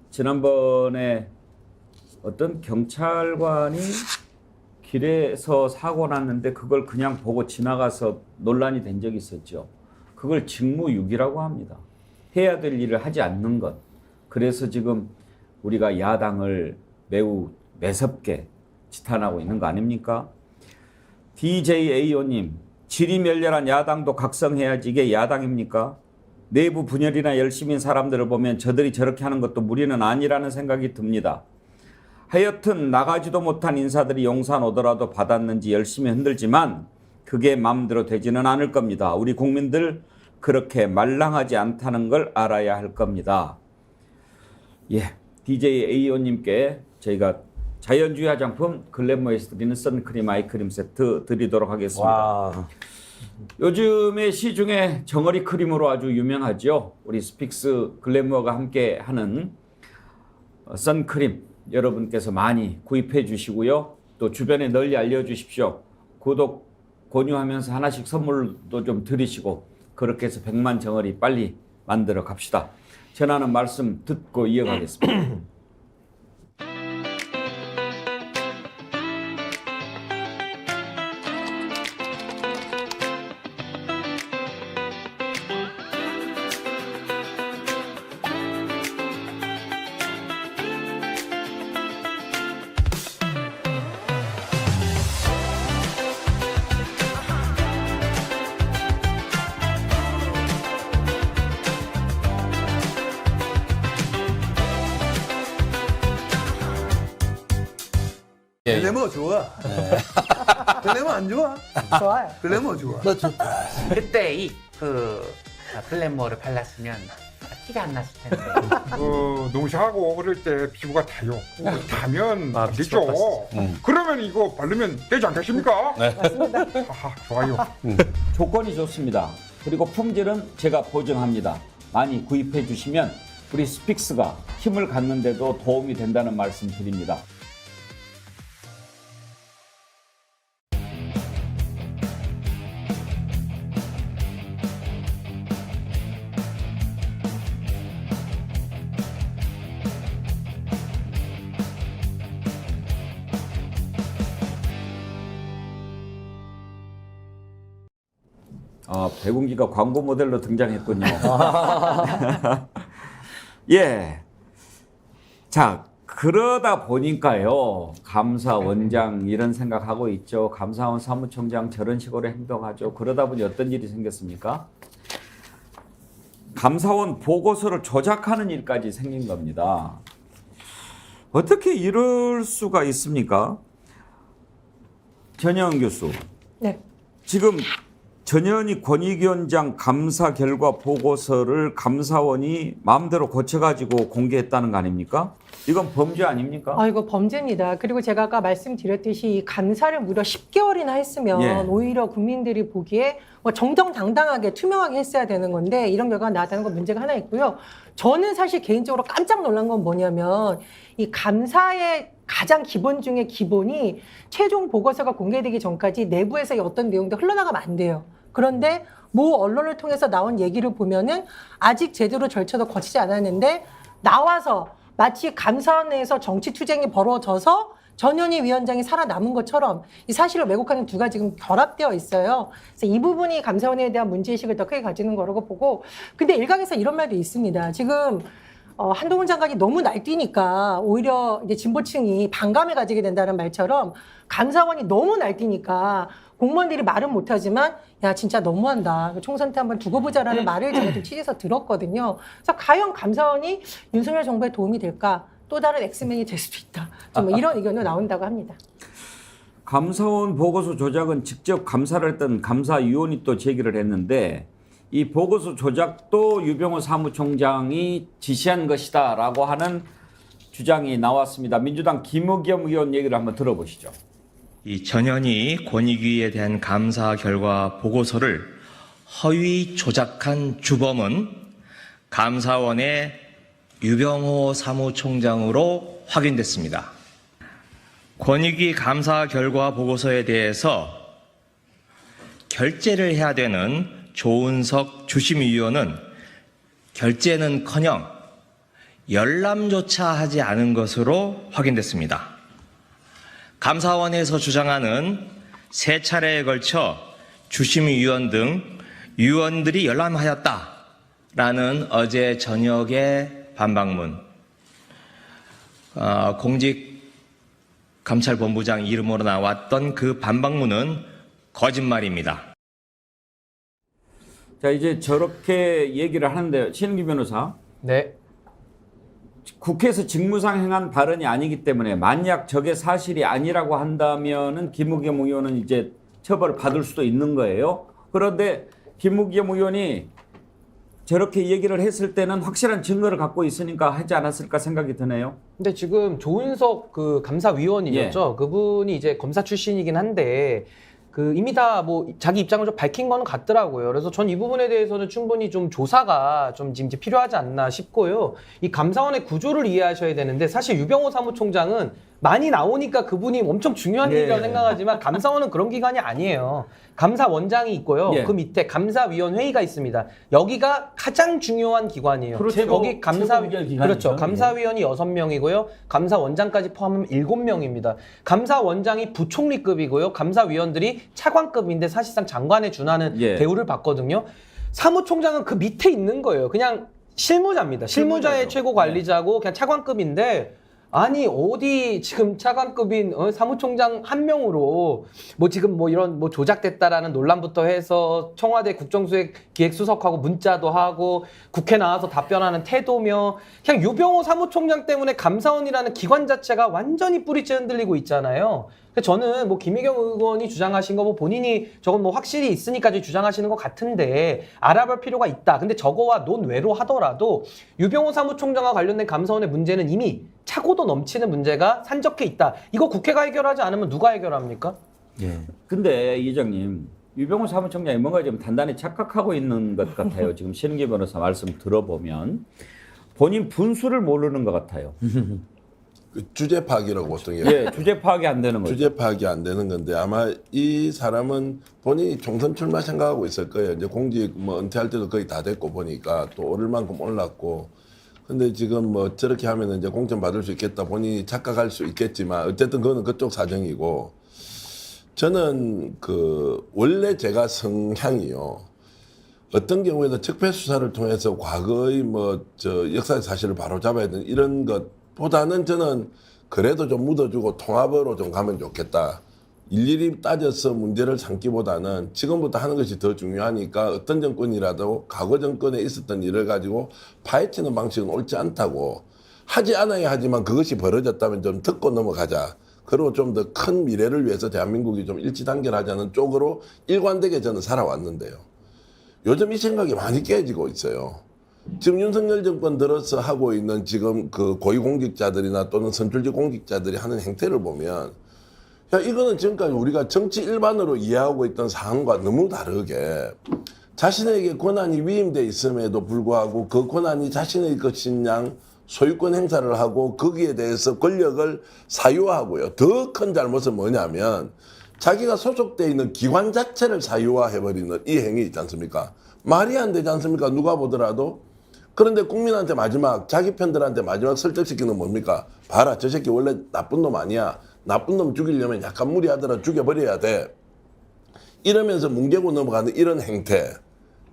지난번에 어떤 경찰관이 길에서 사고 났는데 그걸 그냥 보고 지나가서 논란이 된 적이 있었죠. 그걸 직무유기라고 합니다. 해야 될 일을 하지 않는 것. 그래서 지금 우리가 야당을 매우 매섭게 지탄하고 있는 거 아닙니까? DJAO님, 질이 멸렬한 야당도 각성해야지 이게 야당입니까? 내부 분열이나 열심인 사람들을 보면 저들이 저렇게 하는 것도 무리는 아니라는 생각이 듭니다. 하여튼 나가지도 못한 인사들이 용산 오더라도 받았는지 열심히 흔들지만 그게 마음대로 되지는 않을 겁니다. 우리 국민들 그렇게 말랑하지 않다는 걸 알아야 할 겁니다. 예, DJAO님께 저희가 자연주의 화장품 글래머에서 드리는 선크림 아이크림 세트 드리도록 하겠습니다. 와. 요즘에 시중에 정어리 크림으로 아주 유명하죠. 우리 스픽스 글래머가 함께 하는 선크림 여러분께서 많이 구입해 주시고요. 또 주변에 널리 알려주십시오. 구독, 권유하면서 하나씩 선물도 좀 드리시고 그렇게 해서 100만 정어리 빨리 만들어 갑시다. 전하는 말씀 듣고 이어가겠습니다. 글래머 좋아. 글래머 안 좋아? 좋아요. 글래머 좋아. 너 좋다. 그때 글래머를 발랐으면 티가 안 났을 텐데. 농사하고 그럴 때 피부가 타요. 타면 안 되죠. 그러면 이거 바르면 되지 않겠습니까? 네. 맞습니다. 하하, 좋아요. 조건이 좋습니다. 그리고 품질은 제가 보증합니다. 많이 구입해 주시면 우리 스픽스가 힘을 갖는데도 도움이 된다는 말씀 드립니다. 배군기가 광고 모델로 등장했군요. 예. 자, 그러다 보니까요. 감사원장 이런 생각하고 있죠. 감사원 사무총장 저런 식으로 행동하죠. 그러다 보니 어떤 일이 생겼습니까? 감사원 보고서를 조작하는 일까지 생긴 겁니다. 어떻게 이럴 수가 있습니까? 전혜원 교수. 네. 지금 전현희 권익위원장 감사 결과 보고서를 감사원이 마음대로 고쳐가지고 공개했다는 거 아닙니까? 이건 범죄 아닙니까? 이거 범죄입니다. 그리고 제가 아까 말씀드렸듯이 이 감사를 무려 10개월이나 했으면 예. 오히려 국민들이 보기에 뭐 정정당당하게 투명하게 했어야 되는 건데 이런 결과가 나왔다는 건 문제가 하나 있고요. 저는 사실 개인적으로 깜짝 놀란 건 뭐냐면 이 감사의 가장 기본 중에 기본이 최종 보고서가 공개되기 전까지 내부에서의 어떤 내용도 흘러나가면 안 돼요. 그런데 모 언론을 통해서 나온 얘기를 보면은 아직 제대로 절차도 거치지 않았는데 나와서 마치 감사원 내에서 정치 투쟁이 벌어져서 전현희 위원장이 살아남은 것처럼 이 사실을 왜곡하는 두 가지가 지금 결합되어 있어요. 그래서 이 부분이 감사원에 대한 문제의식을 더 크게 가지는 거라고 보고, 근데 일각에서 이런 말도 있습니다. 지금 한동훈 장관이 너무 날뛰니까 오히려 이제 진보층이 반감을 가지게 된다는 말처럼 감사원이 너무 날뛰니까 공무원들이 말은 못하지만 야 진짜 너무한다. 총선 때 한번 두고 보자라는 말을 제가 좀 취재해서 들었거든요. 그래서 과연 감사원이 윤석열 정부에 도움이 될까? 또 다른 엑스맨이 될 수도 있다. 좀 이런 의견도 나온다고 합니다. 감사원 보고서 조작은 직접 감사를 했던 감사위원이 또 제기를 했는데 이 보고서 조작도 유병호 사무총장이 지시한 것이다라고 하는 주장이 나왔습니다. 민주당 김의겸 의원 얘기를 한번 들어보시죠. 이 전현희 권익위에 대한 감사 결과 보고서를 허위 조작한 주범은 감사원의 유병호 사무총장으로 확인됐습니다. 권익위 감사 결과 보고서에 대해서 결재를 해야 되는 조은석 주심위원은 결재는커녕 열람조차 하지 않은 것으로 확인됐습니다. 감사원에서 주장하는 3차례에 걸쳐 주심위원 등 위원들이 열람하였다라는 어제 저녁의 반박문, 공직감찰본부장 이름으로 나왔던 그 반박문은 거짓말입니다. 자, 이제 저렇게 얘기를 하는데요. 신은기 변호사. 네. 국회에서 직무상 행한 발언이 아니기 때문에 만약 저게 사실이 아니라고 한다면은 김의겸 의원은 이제 처벌을 받을 수도 있는 거예요. 그런데 김의겸 의원이 저렇게 얘기를 했을 때는 확실한 증거를 갖고 있으니까 하지 않았을까 생각이 드네요. 근데 지금 조은석 그 감사위원이었죠. 그분이 이제 검사 출신이긴 한데 이미 다 뭐 자기 입장을 좀 밝힌 거는 같더라고요. 그래서 전 이 부분에 대해서는 충분히 좀 조사가 좀 지금 이제 필요하지 않나 싶고요. 이 감사원의 구조를 이해하셔야 되는데 사실 유병호 사무총장은 많이 나오니까 그분이 엄청 중요한 일이라고 생각하지만 감사원은 그런 기관이 아니에요. 감사원장이 있고요. 그 밑에 감사위원회의가 있습니다. 여기가 가장 중요한 기관이에요. 그렇죠. 거기 그렇죠. 감사위원이 6명이고요. 감사원장까지 포함하면 7명입니다. 감사원장이 부총리급이고요. 감사위원들이 차관급인데 사실상 장관에 준하는 대우를 받거든요. 사무총장은 그 밑에 있는 거예요. 그냥 실무자입니다. 실무자의 최고 관리자고 그냥 차관급인데 아니 어디 지금 차관급인 사무총장 한 명으로 뭐 지금 뭐 이런 뭐 조작됐다라는 논란부터 해서 청와대 국정수행 기획수석하고 문자도 하고 국회 나와서 답변하는 태도며 그냥 유병호 사무총장 때문에 감사원이라는 기관 자체가 완전히 뿌리째 흔들리고 있잖아요. 저는 뭐 김의겸 의원이 주장하신 거 뭐 본인이 저건 뭐 확실히 있으니까 주장하시는 것 같은데 알아볼 필요가 있다. 근데 저거와 논외로 하더라도 유병호 사무총장과 관련된 감사원의 문제는 이미 차고도 넘치는 문제가 산적해 있다. 이거 국회가 해결하지 않으면 누가 해결합니까? 예. 근데 이장님, 유병호 사무총장이 뭔가 좀 단단히 착각하고 있는 것 같아요. 지금 신은기 변호사 말씀 들어보면 본인 분수를 모르는 것 같아요. 주제 파악이라고 보통 해요. 예, 주제 파악이 안 되는 거죠. 주제 파악이 안 되는 건데 아마 이 사람은 본인이 총선 출마 생각하고 있을 거예요. 이제 공직 뭐 은퇴할 때도 거의 다 됐고 보니까 또 오를 만큼 올랐고. 근데 지금 뭐 저렇게 하면 이제 공천 받을 수 있겠다. 본인이 착각할 수 있겠지만 어쨌든 그거는 그쪽 사정이고. 저는 원래 제가 성향이요. 어떤 경우에도 적폐 수사를 통해서 과거의 역사의 사실을 바로 잡아야 되는 이런 것보다는 저는 그래도 좀 묻어주고 통합으로 좀 가면 좋겠다. 일일이 따져서 문제를 삼기보다는 지금부터 하는 것이 더 중요하니까 어떤 정권이라도 과거 정권에 있었던 일을 가지고 파헤치는 방식은 옳지 않다고. 하지 않아야 하지만 그것이 벌어졌다면 좀 듣고 넘어가자. 그리고 좀 더 큰 미래를 위해서 대한민국이 좀 일치단결하자는 쪽으로 일관되게 저는 살아왔는데요. 요즘 이 생각이 많이 깨지고 있어요. 지금 윤석열 정권 들어서 하고 있는 지금 그 고위공직자들이나 또는 선출직 공직자들이 하는 행태를 보면 야, 이거는 지금까지 우리가 정치 일반으로 이해하고 있던 상황과 너무 다르게 자신에게 권한이 위임돼 있음에도 불구하고 그 권한이 자신의 것인 양 소유권 행사를 하고 거기에 대해서 권력을 사유화하고요. 더 큰 잘못은 뭐냐면 자기가 소속돼 있는 기관 자체를 사유화해버리는 이 행위 있지 않습니까? 말이 안 되지 않습니까? 누가 보더라도. 그런데 국민한테 마지막 자기 편들한테 마지막 설득시키는 뭡니까? 봐라, 저 새끼 원래 나쁜 놈 아니야. 나쁜 놈 죽이려면 약간 무리하더라 죽여버려야 돼. 이러면서 뭉개고 넘어가는 이런 행태.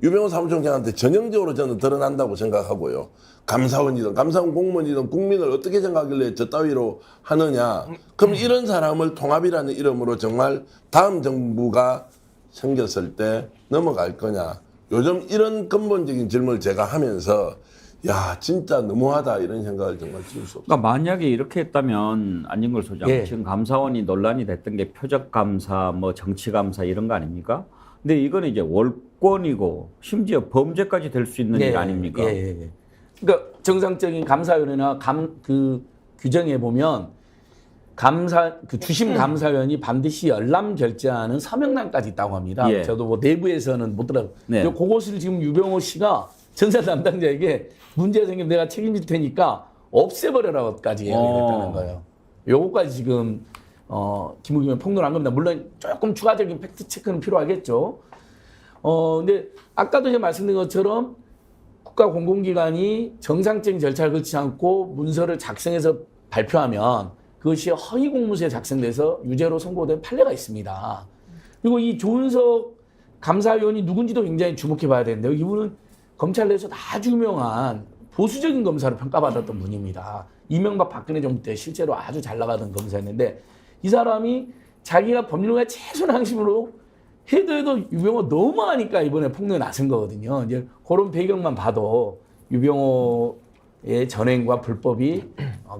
유병호 사무총장한테 전형적으로 저는 드러난다고 생각하고요. 감사원이든 감사원 공무원이든 국민을 어떻게 생각하길래 저 따위로 하느냐. 그럼 이런 사람을 통합이라는 이름으로 정말 다음 정부가 생겼을 때 넘어갈 거냐. 요즘 이런 근본적인 질문을 제가 하면서 야 진짜 너무하다 이런 생각을 정말 지울 수 없어요. 그러니까 만약에 이렇게 했다면 안진걸 소장 지금 감사원이 논란이 됐던 게 표적감사, 뭐 정치감사 이런 거 아닙니까? 근데 이거는 이제 월권이고 심지어 범죄까지 될 수 있는 일 아닙니까? 그러니까 정상적인 감사위원회나 그 규정에 보면 주심 감사위원이 반드시 열람 결제하는 서명란까지 있다고 합니다. 저도 뭐 내부에서는 못 들어요. 그것을 지금 유병호 씨가 전사 담당자에게 문제 생기면 내가 책임질 테니까 없애버려라고까지 얘기했다는 거예요. 요거까지 지금 김우겸이 폭로한 겁니다. 물론 조금 추가적인 팩트 체크는 필요하겠죠. 근데 아까도 제가 말씀드린 것처럼 국가공공기관이 정상적인 절차를 거치지 않고 문서를 작성해서 발표하면 그것이 허위 공문서에 작성돼서 유죄로 선고된 판례가 있습니다. 그리고 이 조은석 감사위원이 누군지도 굉장히 주목해 봐야 되는데요. 이분은 검찰 내에서 아주 유명한 보수적인 검사로 평가받았던 분입니다. 이명박 박근혜 정부 때 실제로 아주 잘 나가던 검사였는데 이 사람이 자기가 법률가의 최소한 항심으로 해도 유병호 너무하니까 이번에 폭로에 나선 거거든요. 이제 그런 배경만 봐도 유병호의 전횡과 불법이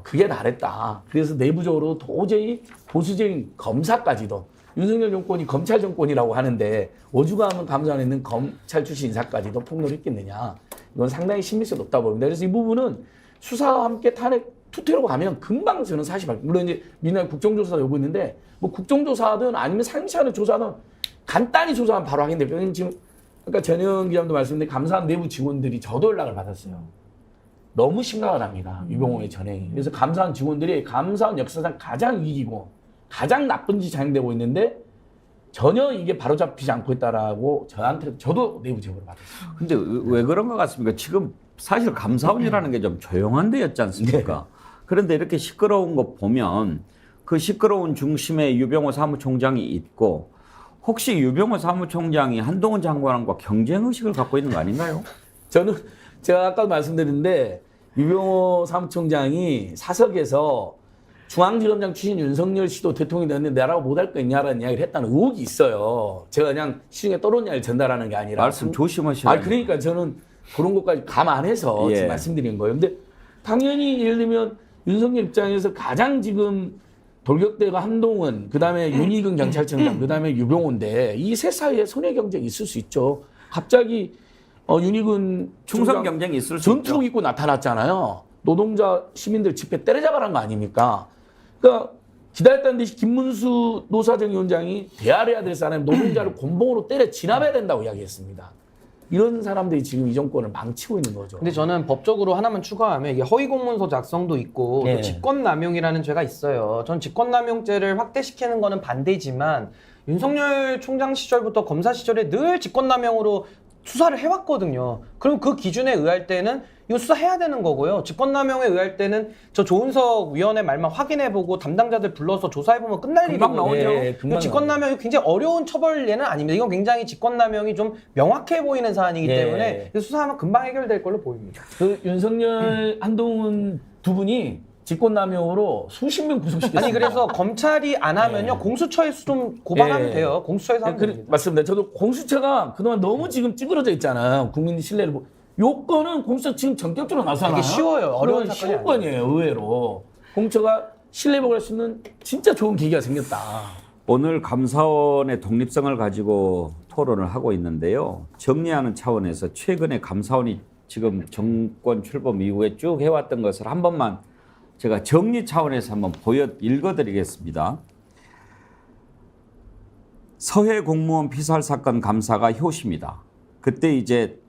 그게 다랬다. 그래서 내부적으로 도저히 보수적인 검사까지도 윤석열 정권이 검찰 정권이라고 하는데 오죽하면 감사원에 있는 검찰 출신 인사까지도 폭로를 했겠느냐. 이건 상당히 신빙성이 높다 봅니다. 그래서 이 부분은 수사와 함께 탄핵 투태로 가면 금방 저는 사실 물론 이제 민주당 국정조사 요구했는데 뭐 국정조사든 아니면 상시하는 조사든 간단히 조사하면 바로 확인돼요. 지금 아까 전현 기자님도 말씀드린 감사원 내부 직원들이 저도 연락을 받았어요. 너무 심각하답니다. 유병호의 전행이. 그래서 감사원 직원들이 감사원 역사상 가장 위기고 가장 나쁜 짓이 진행되고 있는데 전혀 이게 바로잡히지 않고 있다라고 저한테 저도 내부 제보를 받았어요. 근데 왜 그런 것 같습니까? 지금 사실 감사원이라는 게 좀 조용한 데였지 않습니까? 그런데 이렇게 시끄러운 거 보면 그 시끄러운 중심에 유병호 사무총장이 있고 혹시 유병호 사무총장이 한동훈 장관과 경쟁의식을 갖고 있는 거 아닌가요? 저는 제가 아까도 말씀드렸는데 유병호 사무총장이 사석에서 중앙지검장 출신 윤석열 씨도 대통령이 됐는데 나라고 못할 거 있냐라는 이야기를 했다는 의혹이 있어요. 제가 그냥 시중에 떠오른 이야기를 전달하는 게 아니라. 말씀 조심하시라고요. 그러니까 저는 그런 것까지 감안해서 지금 말씀드린 거예요. 근데 당연히 예를 들면 윤석열 입장에서 가장 지금 돌격대가 한동훈, 그다음에 윤희근 경찰청장, 그다음에 유병호인데 이 셋 사이에 손해 경쟁이 있을 수 있죠. 갑자기 윤희근 충성 경쟁이 있을 수 있죠. 전투복 입고 나타났잖아요. 노동자 시민들 집회 때려잡아란 거 아닙니까? 그러니까 기다렸다는 듯이 김문수 노사정 위원장이 대화해야 될 사람이 노동자를 곤봉으로 때려 진압해야 된다고 이야기했습니다. 이런 사람들이 지금 이 정권을 망치고 있는 거죠. 근데 저는 법적으로 하나만 추가하면 이게 허위 공문서 작성도 있고 또 직권남용이라는 죄가 있어요. 전 직권남용죄를 확대시키는 거는 반대지만 윤석열 총장 시절부터 검사 시절에 늘 직권남용으로 수사를 해왔거든요. 그럼 그 기준에 의할 때는 이거 수사해야 되는 거고요. 직권남용에 의할 때는 저 조은석 위원의 말만 확인해보고 담당자들 불러서 조사해보면 끝날 일이거든요. 직권남용이 굉장히 어려운 처벌 예는 아닙니다. 이건 굉장히 직권남용이 좀 명확해 보이는 사안이기 때문에 수사하면 금방 해결될 걸로 보입니다. 그 윤석열, 한동훈 두 분이 직권남용으로 수십 명 구속시켰습니다. 아니 그래서 검찰이 안 하면요 공수처에서 좀 고발하면 돼요. 공수처에서 하면 됩니다. 맞습니다. 저도 공수처가 그동안 너무 지금 찌그러져 있잖아요. 국민 신뢰를 요건은 공수처 지금 전격적으로 나서나요? 되게 쉬워요. 어려운 쉬운 건이에요. 의외로 공수처가 신뢰복을 할 수 있는 진짜 좋은 계기가 생겼다. 오늘 감사원의 독립성을 가지고 토론을 하고 있는데요. 정리하는 차원에서 최근에 감사원이 지금 정권 출범 이후에 쭉 해왔던 것을 한 번만 제가 정리 차원에서 한번 읽어드리겠습니다. 서해 공무원 피살 사건 감사가 효시입니다. 그때 이제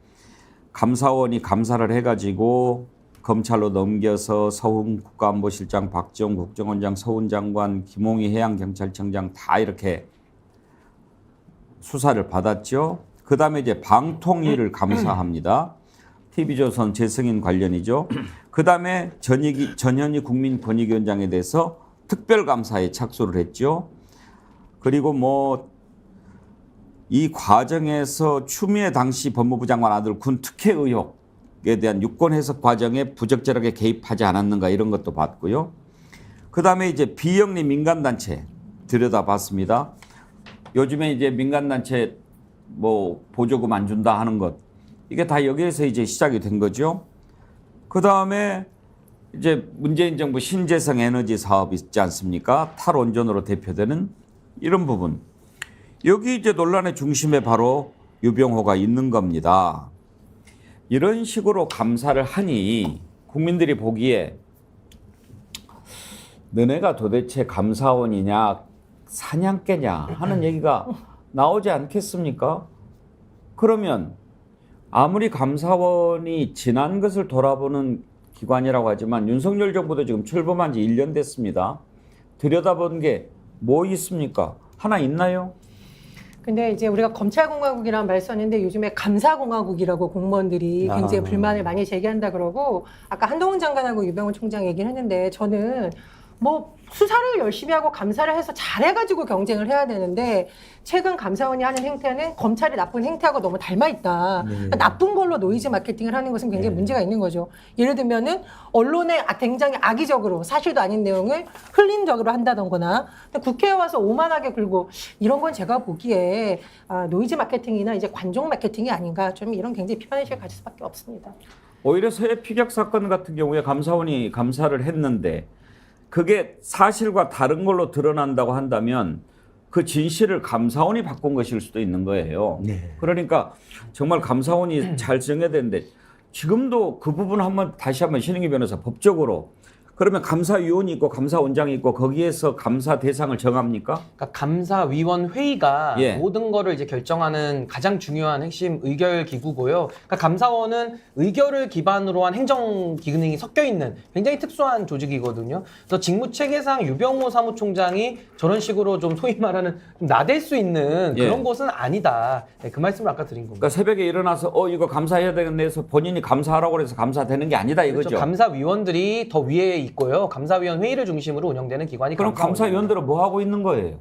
감사원이 감사를 해가지고 검찰로 넘겨서 서훈 국가안보실장, 박지원 국정원장, 서훈 장관, 김홍희 해양경찰청장 다 이렇게 수사를 받았죠. 그 다음에 이제 방통위를 감사합니다. TV조선 재승인 관련이죠. 그 다음에 전현희 국민권익위원장에 대해서 특별감사에 착수를 했죠. 그리고 뭐 이 과정에서 추미애 당시 법무부 장관 아들 군 특혜 의혹에 대한 유권 해석 과정에 부적절하게 개입하지 않았는가 이런 것도 봤고요. 그 다음에 이제 비영리 민간단체 들여다봤습니다. 요즘에 이제 민간단체 뭐 보조금 안 준다 하는 것 이게 다 여기에서 이제 시작이 된 거죠. 그 다음에 이제 문재인 정부 신재생 에너지 사업 있지 않습니까? 탈원전으로 대표되는 이런 부분. 여기 이제 논란의 중심에 바로 유병호가 있는 겁니다. 이런 식으로 감사를 하니 국민들이 보기에 너네가 도대체 감사원이냐 사냥개냐 하는 얘기가 나오지 않겠습니까? 그러면 아무리 감사원이 지난 것을 돌아보는 기관이라고 하지만 윤석열 정부도 지금 출범한 지 1년 됐습니다. 들여다본 게 뭐 있습니까? 하나 있나요? 근데 이제 우리가 검찰공화국이라는 말 썼는데 요즘에 감사공화국이라고 공무원들이 굉장히 불만을 많이 제기한다 그러고 아까 한동훈 장관하고 유병호 총장 얘기를 했는데 저는 뭐 수사를 열심히 하고 감사를 해서 잘해가지고 경쟁을 해야 되는데 최근 감사원이 하는 행태는 검찰이 나쁜 행태하고 너무 닮아있다. 그러니까 나쁜 걸로 노이즈 마케팅을 하는 것은 굉장히 문제가 있는 거죠. 예를 들면은 언론에 굉장히 악의적으로 사실도 아닌 내용을 흘림적으로 한다던거나 국회에 와서 오만하게 굴고 이런 건 제가 보기에 노이즈 마케팅이나 이제 관종 마케팅이 아닌가 좀 이런 굉장히 비판의식을 가질 수밖에 없습니다. 오히려 서해 피격 사건 같은 경우에 감사원이 감사를 했는데 그게 사실과 다른 걸로 드러난다고 한다면 그 진실을 감사원이 바꾼 것일 수도 있는 거예요. 네. 그러니까 정말 감사원이 잘 정해야 되는데 지금도 그 부분 한번 다시 한번 신은기 변호사 법적으로 그러면 감사위원이 있고 감사원장이 있고 거기에서 감사 대상을 정합니까? 그러니까 감사위원 회의가 모든 거를 이제 결정하는 가장 중요한 핵심 의결 기구고요. 그러니까 감사원은 의결을 기반으로 한 행정 기능이 섞여 있는 굉장히 특수한 조직이거든요. 그래서 직무 체계상 유병호 사무총장이 저런 식으로 좀 소위 말하는 좀 나댈 수 있는 그런 곳은 아니다. 네, 그 말씀을 아까 드린 겁니다. 그러니까 새벽에 일어나서 이거 감사해야 되겠네 해서 본인이 감사하라고 해서 감사되는 게 아니다 이거죠. 그렇죠. 감사위원들이 더 위에 있고요. 감사위원 회의를 중심으로 운영되는 기관이 그럼 감사위원들은 뭐 하고 있는 거예요?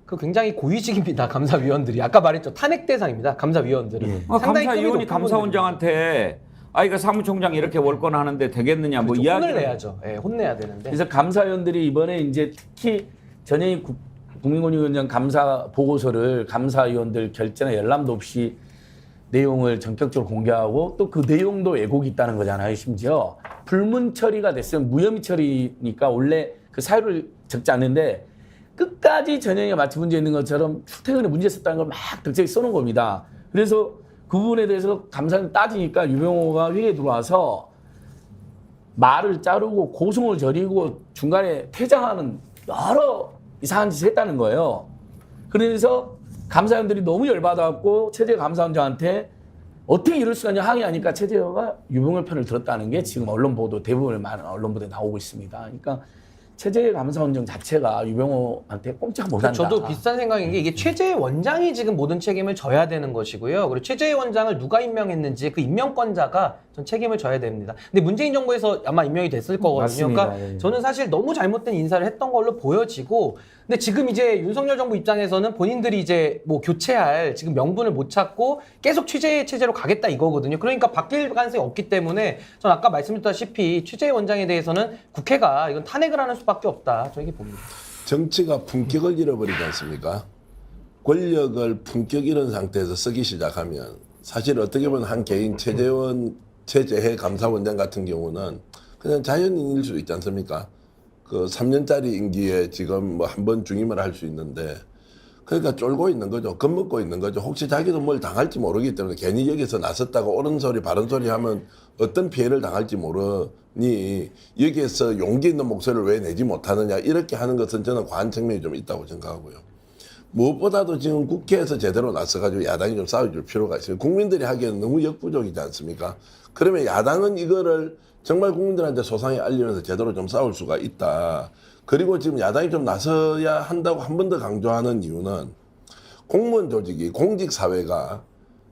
그 굉장히 고위직입니다. 감사위원들이. 아까 말했죠. 탄핵 대상입니다. 감사위원들은. 감사위원이 감사원장한테 이거 사무총장 이렇게 월권하는데 되겠느냐 뭐 그렇죠. 이야기를 혼을 내야죠. 네, 혼내야 되는데. 그래서 감사위원들이 이번에 이제 특히 전현희 국민권익위원장 감사 보고서를 감사위원들 결재나 열람도 없이 내용을 전격적으로 공개하고 또 그 내용도 왜곡이 있다는 거잖아요. 심지어 불문 처리가 됐으면 무혐의 처리니까 원래 그 사유를 적지 않는데 끝까지 전형에 마치 문제 있는 것처럼 출퇴근에 문제 있었다는 걸 막 득적이 써놓은 겁니다. 그래서 그 부분에 대해서 감사는 따지니까 유병호가 회의에 들어와서 말을 자르고 고성을 저리고 중간에 퇴장하는 여러 이상한 짓을 했다는 거예요. 그래서 감사위원들이 너무 열받아갖고 최재 감사원장한테 어떻게 이럴 수가 있냐 항의하니까 최재호가 유병호 편을 들었다는 게 지금 언론 보도 대부분의 많은 언론 보도에 나오고 있습니다. 그러니까 최재 감사원장 자체가 유병호한테 꼼짝 못한다. 저도 비슷한 생각인 게 이게 최재 원장이 지금 모든 책임을 져야 되는 것이고요. 그리고 최재 원장을 누가 임명했는지 그 임명권자가 전 책임을 져야 됩니다. 근데 문재인 정부에서 아마 임명이 됐을 거거든요. 맞습니다. 그러니까 저는 사실 너무 잘못된 인사를 했던 걸로 보여지고 근데 지금 이제 윤석열 정부 입장에서는 본인들이 이제 뭐 교체할 지금 명분을 못 찾고 계속 취재 체제로 가겠다 이거거든요. 그러니까 바뀔 가능성이 없기 때문에 전 아까 말씀드렸다시피 취재 원장에 대해서는 국회가 이건 탄핵을 하는 수밖에 없다. 저는 이렇게 봅니다. 정치가 품격을 잃어버리지 않습니까? 권력을 품격 잃은 상태에서 쓰기 시작하면 사실 어떻게 보면 한 개인 최재해 감사원장 같은 경우는 그냥 자연인일 수도 있지 않습니까? 그 3년짜리 임기에 지금 뭐 한 번 중임을 할 수 있는데 그러니까 쫄고 있는 거죠. 겁먹고 있는 거죠. 혹시 자기도 뭘 당할지 모르기 때문에 괜히 여기서 나섰다가 옳은 소리 바른 소리 하면 어떤 피해를 당할지 모르니 여기에서 용기 있는 목소리를 왜 내지 못하느냐 이렇게 하는 것은 저는 과한 측면이 좀 있다고 생각하고요. 무엇보다도 지금 국회에서 제대로 나서가지고 야당이 좀 싸워줄 필요가 있어요. 국민들이 하기에는 너무 역부족이지 않습니까? 그러면 야당은 이거를 정말 국민들한테 소상히 알리면서 제대로 좀 싸울 수가 있다. 그리고 지금 야당이 좀 나서야 한다고 한 번 더 강조하는 이유는 공무원 조직이 공직사회가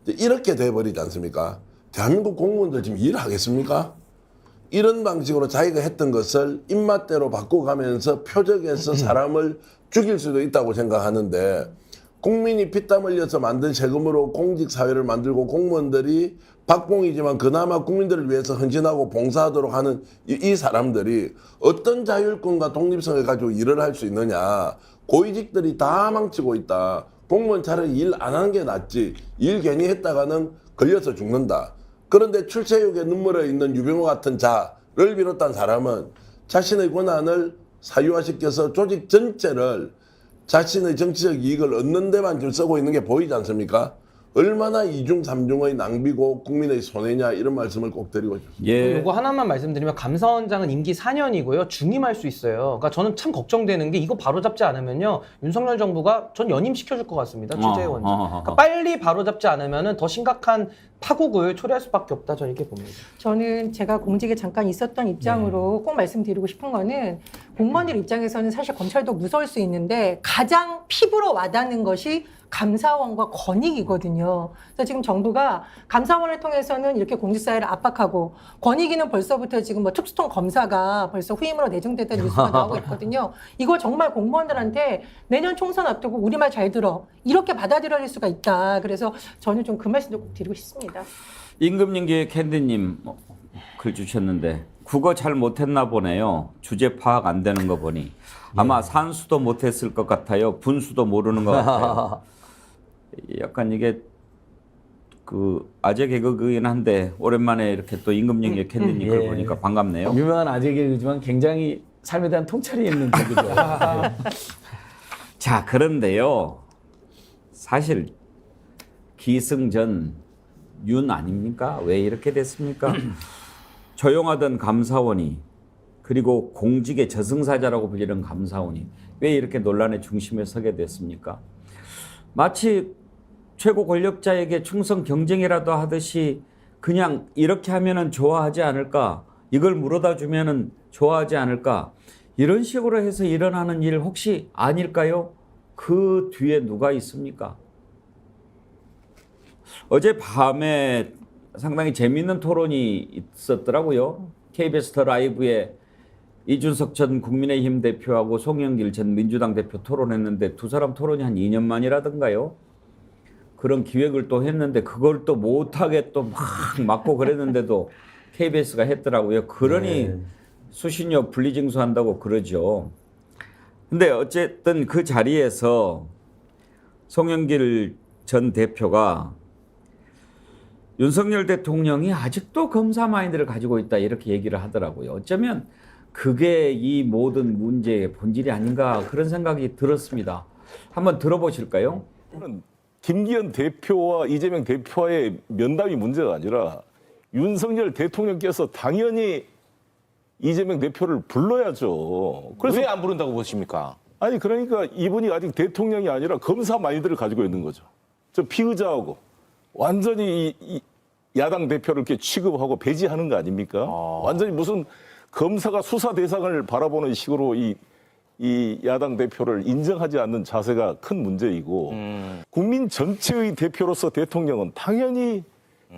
이렇게 돼버리지 않습니까? 대한민국 공무원들 지금 일하겠습니까? 이런 방식으로 자기가 했던 것을 입맛대로 바꿔가면서 표적에서 사람을 죽일 수도 있다고 생각하는데 국민이 피땀 흘려서 만든 세금으로 공직사회를 만들고 공무원들이 박봉이지만 그나마 국민들을 위해서 헌신하고 봉사하도록 하는 이 사람들이 어떤 자율권과 독립성을 가지고 일을 할 수 있느냐. 고위직들이 다 망치고 있다. 공무원 차라리 일 안 하는 게 낫지. 일 괜히 했다가는 걸려서 죽는다. 그런데 출세욕에 눈물에 있는 유병호 같은 자를 비롯한 사람은 자신의 권한을 사유화시켜서 조직 전체를 자신의 정치적 이익을 얻는 데만 좀 쓰고 있는 게 보이지 않습니까? 얼마나 이중 삼중의 낭비고 국민의 손해냐 이런 말씀을 꼭 드리고 싶습니다. 예. 이거 하나만 말씀드리면 감사원장은 임기 4년이고요. 중임할 수 있어요. 그러니까 저는 참 걱정되는 게 이거 바로잡지 않으면요. 윤석열 정부가 전 연임시켜줄 것 같습니다. 최재원. 그러니까 빨리 바로잡지 않으면 더 심각한 파국을 초래할 수밖에 없다. 저는 이렇게 봅니다. 저는 제가 공직에 잠깐 있었던 입장으로 꼭 말씀드리고 싶은 거는 공무원들 입장에서는 사실 검찰도 무서울 수 있는데 가장 피부로 와닿는 것이 감사원과 권익이거든요. 그래서 지금 정부가 감사원을 통해서는 이렇게 공직사회를 압박하고 권익위는 벌써부터 지금 뭐 특수통 검사가 벌써 후임으로 내정됐다는 뉴스가 나오고 있거든요. 이거 정말 공무원들한테 내년 총선 앞두고 우리 말 잘 들어 이렇게 받아들여질 수가 있다. 그래서 저는 좀 그 말씀도 꼭 드리고 싶습니다. 임금님께 캔디님 글 주셨는데 국어 잘 못했나 보네요. 주제 파악 안 되는 거 보니 아마 산수도 못했을 것 같아요. 분수도 모르는 것 같아요. 약간 이게 그 아재 개그긴 한데 오랜만에 이렇게 또 임금님께 캔디님 글 보니까 반갑네요. 유명한 아재 개그지만 굉장히 삶에 대한 통찰이 있는 개그죠. 자, 그런데요. 사실 기승전 윤 아닙니까? 왜 이렇게 됐습니까? 조용하던 감사원이 그리고 공직의 저승사자라고 불리는 감사원이 왜 이렇게 논란의 중심에 서게 됐습니까? 마치 최고 권력자에게 충성 경쟁이라도 하듯이 그냥 이렇게 하면은 좋아하지 않을까? 이걸 물어다 주면은 좋아하지 않을까? 이런 식으로 해서 일어나는 일 혹시 아닐까요? 그 뒤에 누가 있습니까? 어제 밤에 상당히 재미있는 토론이 있었더라고요. KBS 더 라이브에 이준석 전 국민의힘 대표하고 송영길 전 민주당 대표 토론했는데 두 사람 토론이 한 2년 만이라던가요. 그런 기획을 또 했는데 그걸 또 못하게 또 막 막고 그랬는데도 KBS가 했더라고요. 그러니 수신료 분리징수한다고 그러죠. 근데 어쨌든 그 자리에서 송영길 전 대표가 윤석열 대통령이 아직도 검사 마인드를 가지고 있다 이렇게 얘기를 하더라고요. 어쩌면 그게 이 모든 문제의 본질이 아닌가 그런 생각이 들었습니다. 한번 들어보실까요? 김기현 대표와 이재명 대표와의 면담이 문제가 아니라 윤석열 대통령께서 당연히 이재명 대표를 불러야죠. 왜 안 부른다고 보십니까? 아니 그러니까 이분이 아직 대통령이 아니라 검사 마인드를 가지고 있는 거죠. 저 피의자하고 완전히 이 야당 대표를 이렇게 취급하고 배제하는 거 아닙니까? 완전히 무슨 검사가 수사 대상을 바라보는 식으로 이 야당 대표를 인정하지 않는 자세가 큰 문제이고 국민 전체의 대표로서 대통령은 당연히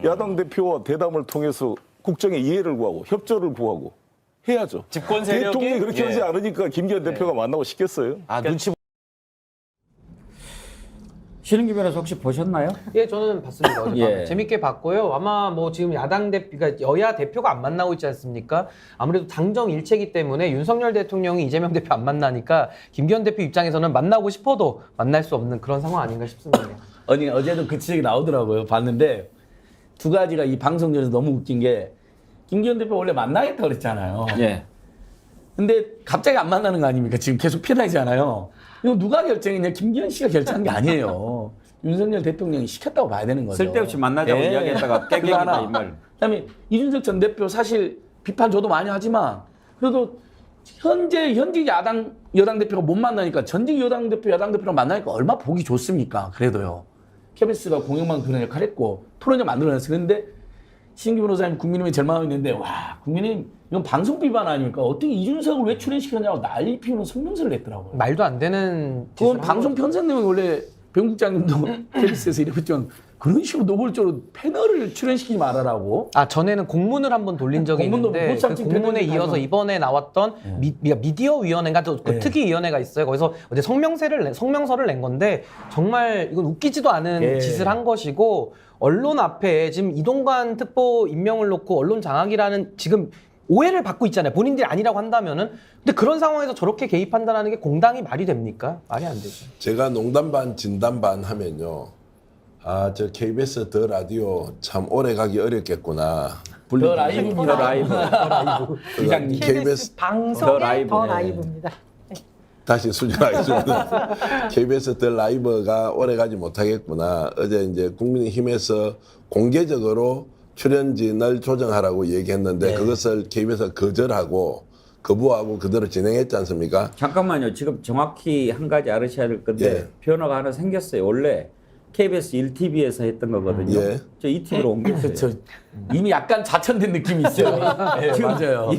야당 대표와 대담을 통해서 국정에 이해를 구하고 협조를 구하고 해야죠. 집권 세력이 대통령이 그렇게 하지 않으니까 김기현 대표가 만나고 싶겠어요? 눈치 신은기 변호사 혹시 보셨나요? 예, 저는 봤습니다. 어젯밤에. 재밌게 봤고요. 아마 뭐 지금 야당 대표, 그러니까 여야 대표가 안 만나고 있지 않습니까? 아무래도 당정 일체이기 때문에 윤석열 대통령이 이재명 대표 안 만나니까 김기현 대표 입장에서는 만나고 싶어도 만날 수 없는 그런 상황 아닌가 싶습니다. 아니 어제도 그 지적이 나오더라고요. 봤는데 두 가지가 이 방송 중에서 너무 웃긴 게 김기현 대표 원래 만나겠다고 그랬잖아요. 예. 근데 갑자기 안 만나는 거 아닙니까? 지금 계속 피해나잖아요. 이거 누가 결정했냐? 김기현 씨가 결정한 게 아니에요. 윤석열 대통령이 시켰다고 봐야 되는 거죠. 쓸데없이 만나자고 이야기했다가 깨갱이다 이 말. 그다음에 이준석 전 대표 사실 비판 저도 많이 하지만 그래도 현직 여당 대표가 못 만나니까 전직 야당 대표랑 만나니까 얼마나 보기 좋습니까? 그래도요. KBS가 공영방 그런 역할을 했고 토론회 만들어냈어요. 그런데 신기 변호사님 국민의힘에 절망하고 있는데 와 국민의힘 이건 방송 비판 아닙니까? 어떻게 이준석을 왜 출연시켰냐고 난리 피우는 성명서를 냈더라고요. 말도 안 되는 그건 방송 편찬 내용이 원래 배용국장님도 KBS에서 이랬죠. 그런 식으로 노골적으로 패널을 출연시키지 말아라고. 전에는 공문을 한번 돌린 적이 있는데 그 공문에 이어서 이번에 나왔던 미디어 위원회가 그 특위위원회가 있어요. 거기서 어제 성명서를 낸 건데 정말 이건 웃기지도 않은 짓을 한 것이고 언론 앞에 지금 이동관 특보 임명을 놓고 언론 장악이라는 지금 오해를 받고 있잖아요. 본인들이 아니라고 한다면은. 근데 그런 상황에서 저렇게 개입한다는 게 공당이 말이 됩니까? 말이 안 되죠. 제가 농담 반 진담 반 하면요. 저 KBS 더 라디오 참 오래 가기 어렵겠구나. 더 라이브입니다. 기장님. KBS 방송의 더 라이브입니다. 다시 수정하겠습니다. KBS 더 라이브가 오래 가지 못하겠구나. 어제 이제 국민의힘에서 공개적으로 출연진을 조정하라고 얘기했는데 그것을 KBS가 거부하고 그대로 진행했지 않습니까? 잠깐만요. 지금 정확히 한 가지 알으셔야 될 건데 변화가 하나 생겼어요. 원래 KBS 1TV에서 했던 거거든요. 저 2TV로 옮겼어요. 그렇죠. 이미 약간 좌천된 느낌이 있어요. 맞아요.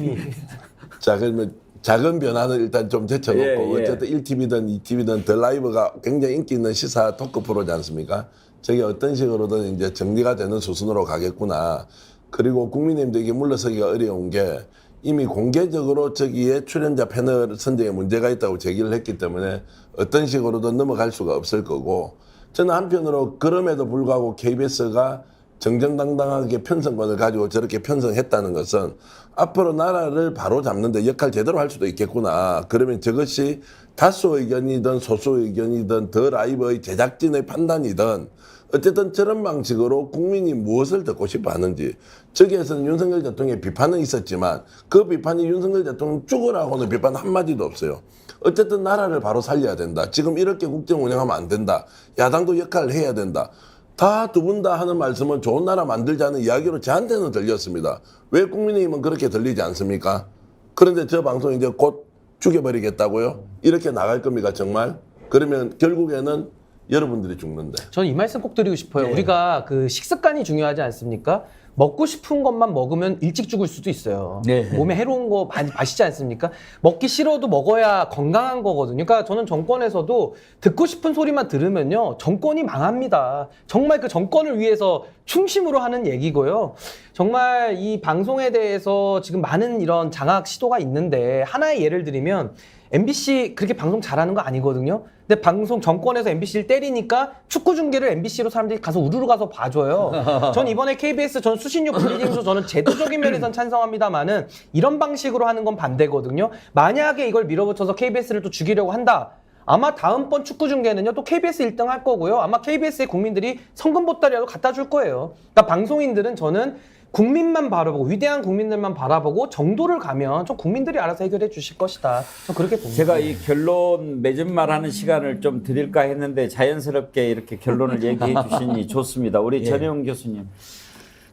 자, 그러면 작은 변화는 일단 좀 제쳐놓고 어쨌든 1TV든 2TV든 더 라이브가 굉장히 인기 있는 시사 토크 프로지 않습니까? 저게 어떤 식으로든 이제 정리가 되는 수순으로 가겠구나. 그리고 국민의힘도 이게 물러서기가 어려운 게 이미 공개적으로 저기에 출연자 패널 선정에 문제가 있다고 제기를 했기 때문에 어떤 식으로든 넘어갈 수가 없을 거고 저는 한편으로 그럼에도 불구하고 KBS가 정정당당하게 편성권을 가지고 저렇게 편성했다는 것은 앞으로 나라를 바로 잡는데 역할 제대로 할 수도 있겠구나. 그러면 저것이 다수 의견이든 소수 의견이든 더 라이브의 제작진의 판단이든 어쨌든 저런 방식으로 국민이 무엇을 듣고 싶어 하는지 저기에서는 윤석열 대통령의 비판은 있었지만 그 비판이 윤석열 대통령 죽으라고는 비판 한마디도 없어요. 어쨌든 나라를 바로 살려야 된다. 지금 이렇게 국정 운영하면 안 된다. 야당도 역할을 해야 된다. 다 두 분 다 하는 말씀은 좋은 나라 만들자는 이야기로 저한테는 들렸습니다. 왜 국민의힘은 그렇게 들리지 않습니까? 그런데 저 방송 이제 곧 죽여버리겠다고요? 이렇게 나갈 겁니까 정말? 그러면 결국에는 여러분들이 죽는데. 저는 이 말씀 꼭 드리고 싶어요. 우리가 그 식습관이 중요하지 않습니까? 먹고 싶은 것만 먹으면 일찍 죽을 수도 있어요. 몸에 해로운 거 많이 마시지 않습니까? 먹기 싫어도 먹어야 건강한 거거든요. 그러니까 저는 정권에서도 듣고 싶은 소리만 들으면요. 정권이 망합니다. 정말 그 정권을 위해서 충심으로 하는 얘기고요. 정말 이 방송에 대해서 지금 많은 이런 장악 시도가 있는데 하나의 예를 들면 MBC 그렇게 방송 잘하는 거 아니거든요. 근데 방송 정권에서 MBC를 때리니까 축구 중계를 MBC로 사람들이 가서 우르르 가서 봐줘요. 전 이번에 KBS 전 수신료 분리징수 저는 제도적인 면에선 찬성합니다만은 이런 방식으로 하는 건 반대거든요. 만약에 이걸 밀어붙여서 KBS를 또 죽이려고 한다. 아마 다음번 축구 중계는요 또 KBS 1등 할 거고요. 아마 KBS의 국민들이 성금 보따리라도 갖다 줄 거예요. 그러니까 방송인들은 저는 국민만 바라보고 위대한 국민들만 바라보고 정도를 가면 좀 국민들이 알아서 해결해 주실 것이다. 저 그렇게 봅니다. 제가 이 결론 맺은 말하는 시간을 좀 드릴까 했는데 자연스럽게 이렇게 결론을 얘기해 주시니 좋습니다. 우리 전혜영 교수님.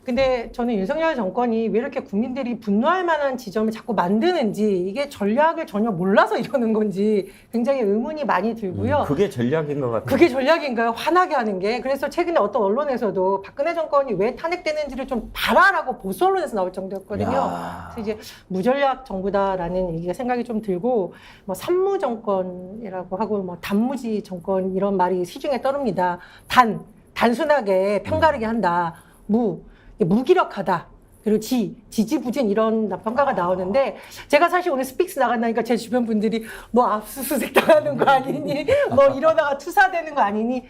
근데 저는 윤석열 정권이 왜 이렇게 국민들이 분노할 만한 지점을 자꾸 만드는지 이게 전략을 전혀 몰라서 이러는 건지 굉장히 의문이 많이 들고요. 그게 전략인 것 같아요. 그게 전략인가요? 화나게 하는 게. 그래서 최근에 어떤 언론에서도 박근혜 정권이 왜 탄핵되는지를 좀 봐라라고 보수 언론에서 나올 정도였거든요. 그래서 이제 무전략 정부다라는 얘기가 생각이 좀 들고 뭐 산무 정권이라고 하고 뭐 단무지 정권 이런 말이 시중에 떠릅니다. 단순하게 편가르게 한다. 무기력하다. 그리고 지지부진 이런 평가가 나오는데 제가 사실 오늘 스픽스 나간다니까 제 주변 분들이 너 압수수색 당하는 거 아니니? 너 이러다가 투사되는 거 아니니?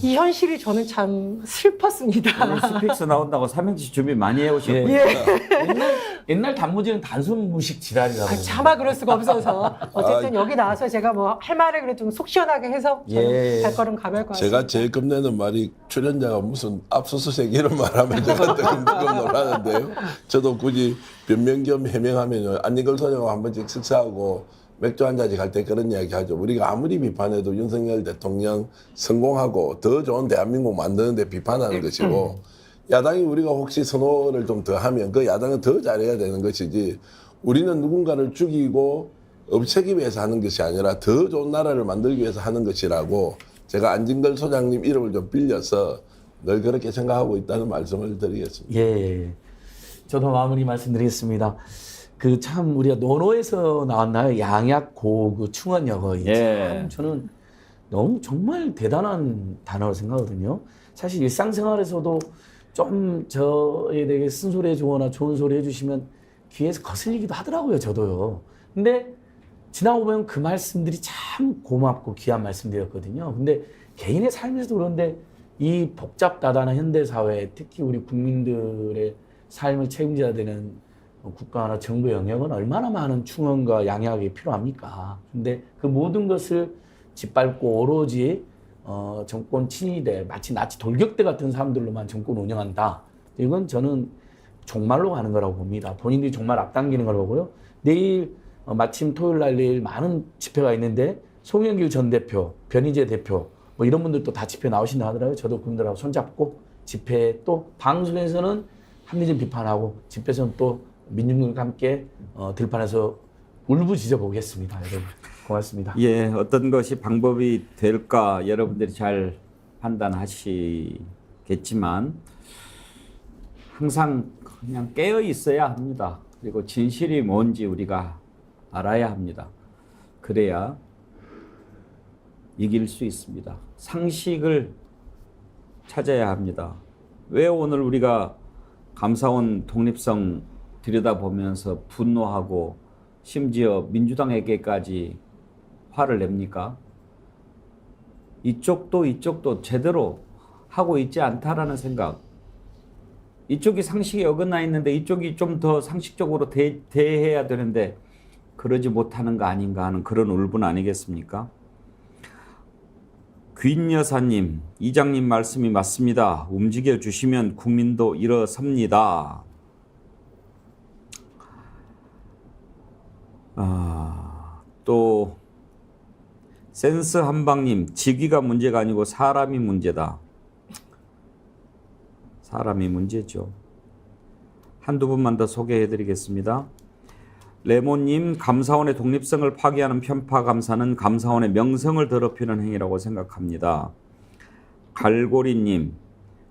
이 현실이 저는 참 슬펐습니다. 오늘 스픽스 나온다고 삼행시 준비 많이 해오셨고요. 옛날 단무지는 단순 무식 지랄이라고. 차마 그럴 수가 없어서 어쨌든 여기 나와서 제가 뭐 할 말을 그래도 좀 속 시원하게 해서 저는 발걸음 가볼 것 같습니다. 제가 제일 겁내는 말이 출연자가 무슨 압수수색 이런 말 하면 제가 조금 놀라는데 없는데요. 저도 굳이 변명 겸 해명하면 안진걸 소장하고 한 번씩 식사하고 맥주 한 잔씩 할 때 그런 이야기 하죠. 우리가 아무리 비판해도 윤석열 대통령 성공하고 더 좋은 대한민국 만드는데 비판하는 것이고 야당이 우리가 혹시 선호를 좀 더 하면 그 야당은 더 잘해야 되는 것이지 우리는 누군가를 죽이고 없애기 위해서 하는 것이 아니라 더 좋은 나라를 만들기 위해서 하는 것이라고 제가 안진걸 소장님 이름을 좀 빌려서 늘 그렇게 생각하고 있다는 말씀을 드리겠습니다. 예. 저도 마무리 말씀드리겠습니다. 그 참 우리가 논어에서 나왔나요? 양약고 그 충언여거. 참 저는 너무 정말 대단한 단어로 생각하거든요. 사실 일상생활에서도 좀 저에 대해 쓴소리 해주거나 좋은 소리 해주시면 귀에서 거슬리기도 하더라고요. 저도요. 근데 지나고 보면 그 말씀들이 참 고맙고 귀한 말씀들이었거든요. 근데 개인의 삶에서도 그런데 이 복잡다단한 현대사회, 특히 우리 국민들의 삶을 책임져야 되는 국가나 정부의 영역은 얼마나 많은 충원과 양약이 필요합니까? 근데 그 모든 것을 짓밟고 오로지 정권 친위대, 마치 나치 돌격대 같은 사람들로만 정권 운영한다. 이건 저는 종말로 가는 거라고 봅니다. 본인들이 정말 앞당기는 걸 보고요. 내일 마침 토요일 날 내일 많은 집회가 있는데 송영길 전 대표, 변희재 대표 뭐 이런 분들도 다 집회 나오신다 하더라고요. 저도 그분들하고 손잡고 집회 또 방송에서는 합리적 비판하고 집회에서는 또 민중들과 함께 들판에서 울부짖어 보겠습니다. 여러분 고맙습니다. 예, 어떤 것이 방법이 될까 여러분들이 잘 판단하시겠지만 항상 그냥 깨어 있어야 합니다. 그리고 진실이 뭔지 우리가 알아야 합니다. 그래야 이길 수 있습니다. 상식을 찾아야 합니다. 왜 오늘 우리가 감사원 독립성 들여다보면서 분노하고 심지어 민주당에게까지 화를 냅니까? 이쪽도 제대로 하고 있지 않다라는 생각. 이쪽이 상식에 어긋나 있는데 이쪽이 좀 더 상식적으로 대해야 되는데 그러지 못하는 거 아닌가 하는 그런 울분 아니겠습니까? 귀인 여사님, 이장님 말씀이 맞습니다. 움직여 주시면 국민도 일어섭니다. 또 센스 한방님, 직위가 문제가 아니고 사람이 문제다. 사람이 문제죠. 한두 분만 더 소개해드리겠습니다. 레몬님, 감사원의 독립성을 파괴하는 편파 감사는 감사원의 명성을 더럽히는 행위라고 생각합니다. 갈고리님,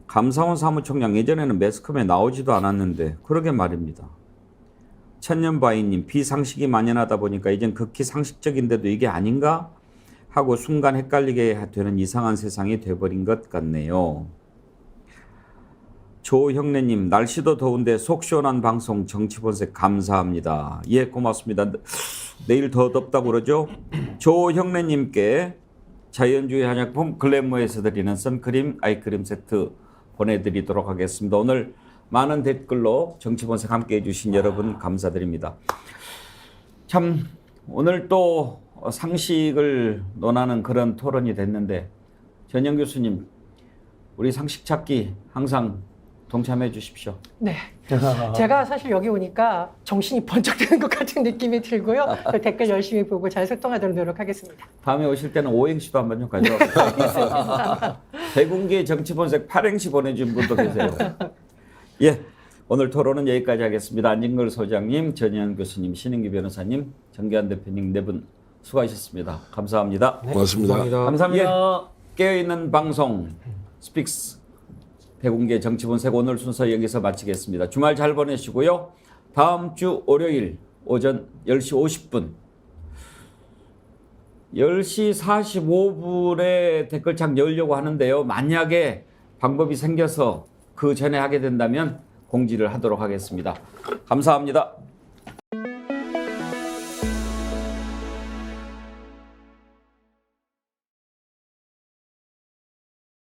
감사원 사무총장 예전에는 매스컴에 나오지도 않았는데 그러게 말입니다. 천년바위님, 비상식이 만연하다 보니까 이젠 극히 상식적인데도 이게 아닌가 하고 순간 헷갈리게 되는 이상한 세상이 돼버린 것 같네요. 조형래님, 날씨도 더운데 속 시원한 방송 정치본색 감사합니다. 예, 고맙습니다. 내일 더 덥다고 그러죠? 조형래님께 자연주의 한약품 글래머에서 드리는 선크림, 아이크림 세트 보내드리도록 하겠습니다. 오늘 많은 댓글로 정치본색 함께 해주신 여러분 감사드립니다. 참 오늘 또 상식을 논하는 그런 토론이 됐는데 전영 교수님, 우리 상식 찾기 항상 동참해 주십시오. 네. 제가 사실 여기 오니까 정신이 번쩍 드는 것 같은 느낌이 들고요. 댓글 열심히 보고 잘 소통하도록 노력하겠습니다. 다음에 오실 때는 오행시도 한번 좀 가져와. 대공개 정치본색 8행시 보내준 분도 계세요. 예, 오늘 토론은 여기까지 하겠습니다. 안진걸 소장님, 전현 교수님, 신인기 변호사님, 정기환 대표님 네 분 수고하셨습니다. 감사합니다. 네, 고맙습니다. 감사합니다. 예, 깨어있는 방송 스픽스 대공개 정치본색 오늘 순서 여기서 마치겠습니다. 주말 잘 보내시고요. 다음 주 월요일 오전 10시 50분 10시 45분에 댓글창 열려고 하는데요. 만약에 방법이 생겨서 그 전에 하게 된다면 공지를 하도록 하겠습니다. 감사합니다.